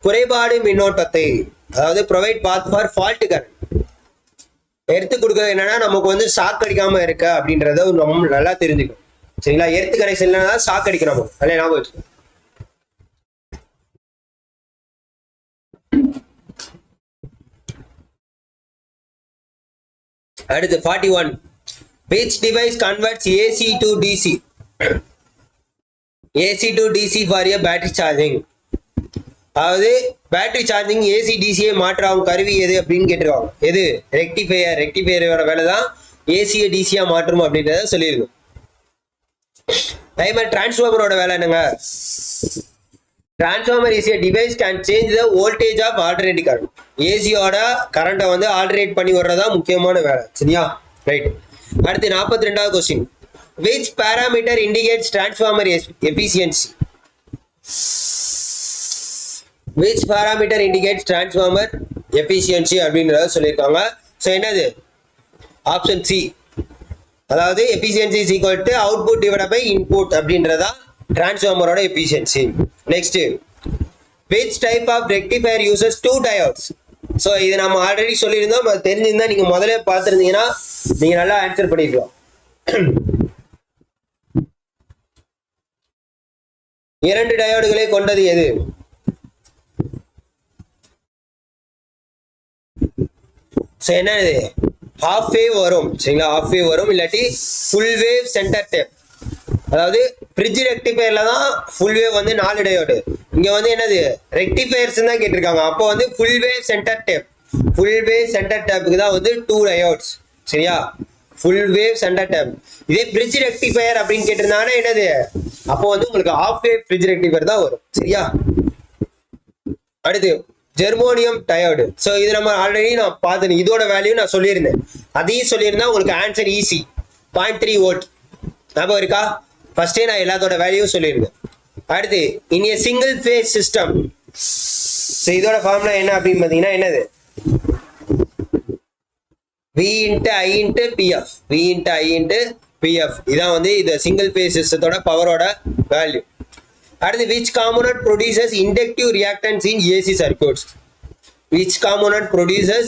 குறைபாடு மின்னோட்டத்தை, அதாவது provide path for fault current. Earth கொடுக்கறது என்னன்னா நமக்கு வந்து ஷாக் அடிக்காம இருக்க அப்படின்றத நம்ம நல்லா தெரிஞ்சுக்கணும். சரிங்களா? எர்த்து கனெக்ஷன் இல்லைன்னா ஷாக் அடிக்கணும், நல்லா ஞாபகம் வச்சுக்கணும். அடுத்து 41, which device converts AC to DC? AC to DC for a battery charging. அதாவது பேட்டரி சார்ஜிங் ஏசி டிசியை மாற்றாகும் கருவி எது அப்படின்னு கேட்டிருக்காங்க. எது? ரெக்டிஃபையர். ரெக்டிஃபையரோட வேலை தான் ஏசியை டிசியா மாற்றும் அப்படின்றத சொல்லியிருக்கோம். அதே மாதிரி டிரான்ஸ்ஃபார்மரோட வேலை என்னங்க, transformer is a device can change the voltage of alternative current. ஏசியோட கரண்ட்டை வந்து ஆல்டர்னேட் பண்ணி வர்றதா முக்கியமான வேலை. சரியா? ரைட். அடுத்து 42வது question, which parameter indicates transformer efficiency? which parameter indicates transformer efficiency அப்படின்றத சொல்லியிருக்காங்க. ஸோ என்னது, ஆப்ஷன் சி, அதாவது efficiency is equal to output divide by input அப்படின்றதா டிரான்ஸ்ஃபார்மரோட efficiency. Next, which type of rectifier uses two diodes? ஸோ இது நம்ம already சொல்லியிருந்தோம், தெரிஞ்சிருந்தா நீங்க முதல்ல பார்த்துருந்தீங்கன்னா நீங்க நல்லா ஆன்சர் பண்ணிக்கலாம். 2 டயோடுகளை கொண்டது எது? என்னது, ஹாஃப் வேவ் வரும். சரிங்களா? ஹாஃப் வேவ் வரும், இல்லாட்டி ஃபுல் வேவ் சென்டர் டேப். அதாவது பிரிட்ஜ் ரெக்டிஃபயர்ல தான் ஃபுல் வேவ் வந்து 4 டயோடு, இங்க வந்து என்னது ரெக்டிஃபயர்ஸ் தான் கேட்டிருக்காங்க. அப்போ வந்து full wave centre tap, full wave centre டேப்புக்கு தான் வந்து 2 டயோட்ஸ். சரியா? Full wave centre tap. இதே பிரிட்ஜ் ரெக்டிஃபயர் அப்படின்னு கேட்டிருந்தாங்கன்னா என்னது, அப்போ வந்து உங்களுக்கு ஹாஃப் வேவ் பிரிட்ஜ் ரெக்டிஃபயர் தான் வரும். சரியா? அடுத்து ஜெர்மோனியம் டயோடு. ஸோ இது நம்ம ஆல்ரெடி நான் பார்த்தேன், இதோட வேல்யூ நான் சொல்லியிருந்தேன், அதையும் சொல்லியிருந்தா உங்களுக்கு ஆன்சர் ஈஸி. 0.3 வோல்ட் ஞாபகம் இருக்கா? ஃபர்ஸ்டே நான் எல்லாத்தோட வேல்யூ சொல்லியிருந்தேன். அடுத்து in a single phase system. So இதோட ஃபார்முலா என்ன அப்படின்னு பார்த்தீங்கன்னா என்னது, V into I into PF. V into I into PF. இதான் வந்து இது சிங்கிள் ஃபேஸ் சிஸ்டத்தோட பவரோட வேல்யூ. அடுத்து which component produces inductive reactance in AC circuits? Which component produces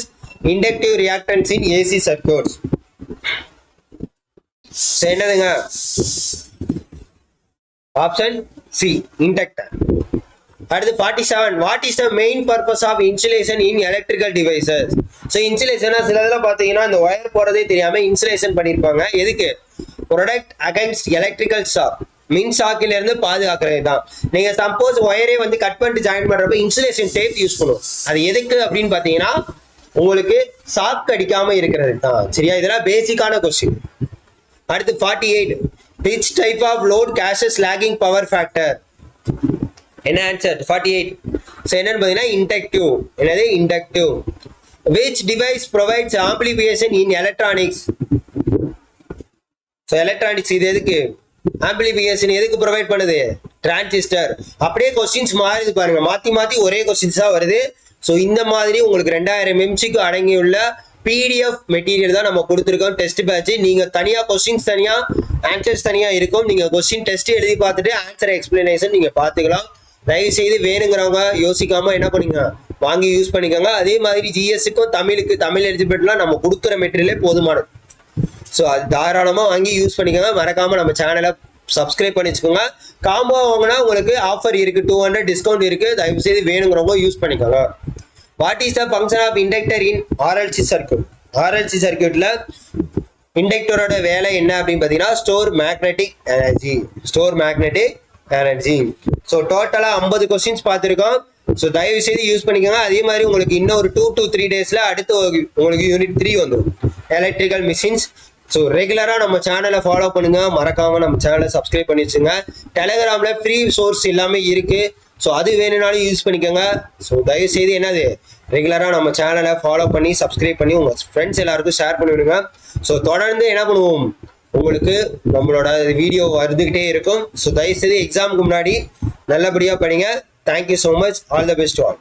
inductive reactance in AC circuits? என்னதுங்க, ஆப்ஷன் சி, இண்டக்டர். அடுத்து 47 what is the main purpose of insulation in electrical devices. So இன்சுலேஷனா சில இதெல்லாம் பார்த்தீங்கன்னா இந்த wire போறதே தெரியாம insulation பண்ணியிருப்பாங்க. எதுக்கு? ப்ரொடெக்ட் அகைன்ஸ்ட் எலக்ட்ரிக்கல் ஷாக், மின் ஷாக்கில இருந்து பாதுகாக்கிறது தான். நீங்க சப்போஸ் ஒயரே வந்து கட் பண்ணிட்டு ஜாயின் பண்றப்ப இன்சுலேஷன் டேப் யூஸ் பண்ணுவோம். அது எதுக்கு அப்படின்னு பார்த்தீங்கன்னா உங்களுக்கு ஷாக் அடிக்காம இருக்கிறது தான். சரியா? இதெல்லாம் பேசிக்கான கொஸ்டின். அடுத்து 48 which type of load caches lagging power factor. என்ன ஆன்சர்? 48. ஸோ என்னன்னு பார்த்தீங்கன்னா இண்டக்டிவ். என்னது? Inductive. which device provides amplification in electronics. So electronics இது எதுக்கு? ஆம்பிளிஃபிகேஷன் எதுக்கு ப்ரொவைட் பண்ணுது? டிரான்சிஸ்டர். அப்படியே கொஸ்டின்ஸ் மாறுது பாருங்க, மாத்தி மாத்தி ஒரே கொஸ்டின்ஸ் தான் வருது. ஸோ இந்த மாதிரி உங்களுக்கு 2000 MCக்கு அடங்கியுள்ள பிடிஎஃப் மெட்டீரியல் தான் நம்ம கொடுத்துருக்கோம். டெஸ்ட் பேட்ச் நீங்க தனியா கொஸ்டின்ஸ் தனியா ஆன்சர்ஸ் தனியா இருக்கும். நீங்க கொஸ்டின் டெஸ்ட் எழுதி பார்த்துட்டு ஆன்சர் எக்ஸ்பிளனேஷன் நீங்க பார்த்துக்கலாம். தயவு செய்து வேணுங்கிறவங்க யோசிக்காம என்ன பண்ணுங்க, வாங்கி யூஸ் பண்ணிக்கோங்க. அதே மாதிரி ஜிஎஸ்க்கும் தமிழுக்கு தமிழ் எலிஜிபிலிட்டிலாம் நம்ம கொடுக்குற மெட்டீரியலே போதுமானது. ஸோ அது தாராளமாக வாங்கி யூஸ் பண்ணிக்கோங்க. மறக்காம நம்ம சேனலை சப்ஸ்கிரைப் பண்ணி வச்சுக்கோங்க. காம்போ வாங்கினா உங்களுக்கு ஆஃபர் இருக்கு, 200 டிஸ்கவுண்ட் இருக்கு. தயவு செய்து வேணுங்கிறவங்க யூஸ் பண்ணிக்கோங்க. What is the function of inductor in RLC circuit. RLC சர்க்யூட்ல இண்டக்டரோட வேலை என்ன அப்படின்னு பார்த்தீங்கன்னா store magnetic energy. Store magnetic energy. So டோட்டலாக 50 கொஸ்டின்ஸ் பார்த்துருக்கோம். ஸோ தயவு செய்து யூஸ் பண்ணிக்கோங்க. அதே மாதிரி உங்களுக்கு இன்னும் ஒரு 2 to 3 டேஸில் அடுத்து உங்களுக்கு யூனிட் 3 வந்துடும், எலக்ட்ரிக்கல் மிஷின்ஸ். ஸோ ரெகுலராக நம்ம சேனலை ஃபாலோ பண்ணுங்க. மறக்காம நம்ம சேனலை சப்ஸ்கிரைப் பண்ணி வச்சுங்க. டெலகிராமில் ஃப்ரீ சோர்ஸ் எல்லாமே இருக்கு. ஸோ அது வேணும்னாலும் யூஸ் பண்ணிக்கோங்க. ஸோ தயவு செய்து என்னது ரெகுலராக நம்ம சேனலை ஃபாலோ பண்ணி சப்ஸ்கிரைப் பண்ணி உங்கள் ஃப்ரெண்ட்ஸ் எல்லாருக்கும் ஷேர் பண்ணி விடுங்க. ஸோ தொடர்ந்து என்ன பண்ணுவோம், உங்களுக்கு நம்மளோட வீடியோ வந்துக்கிட்டே இருக்கும். ஸோ தயவு செய்து எக்ஸாமுக்கு முன்னாடி நல்லபடியாக படிங்க. Thank you so much. All the best all.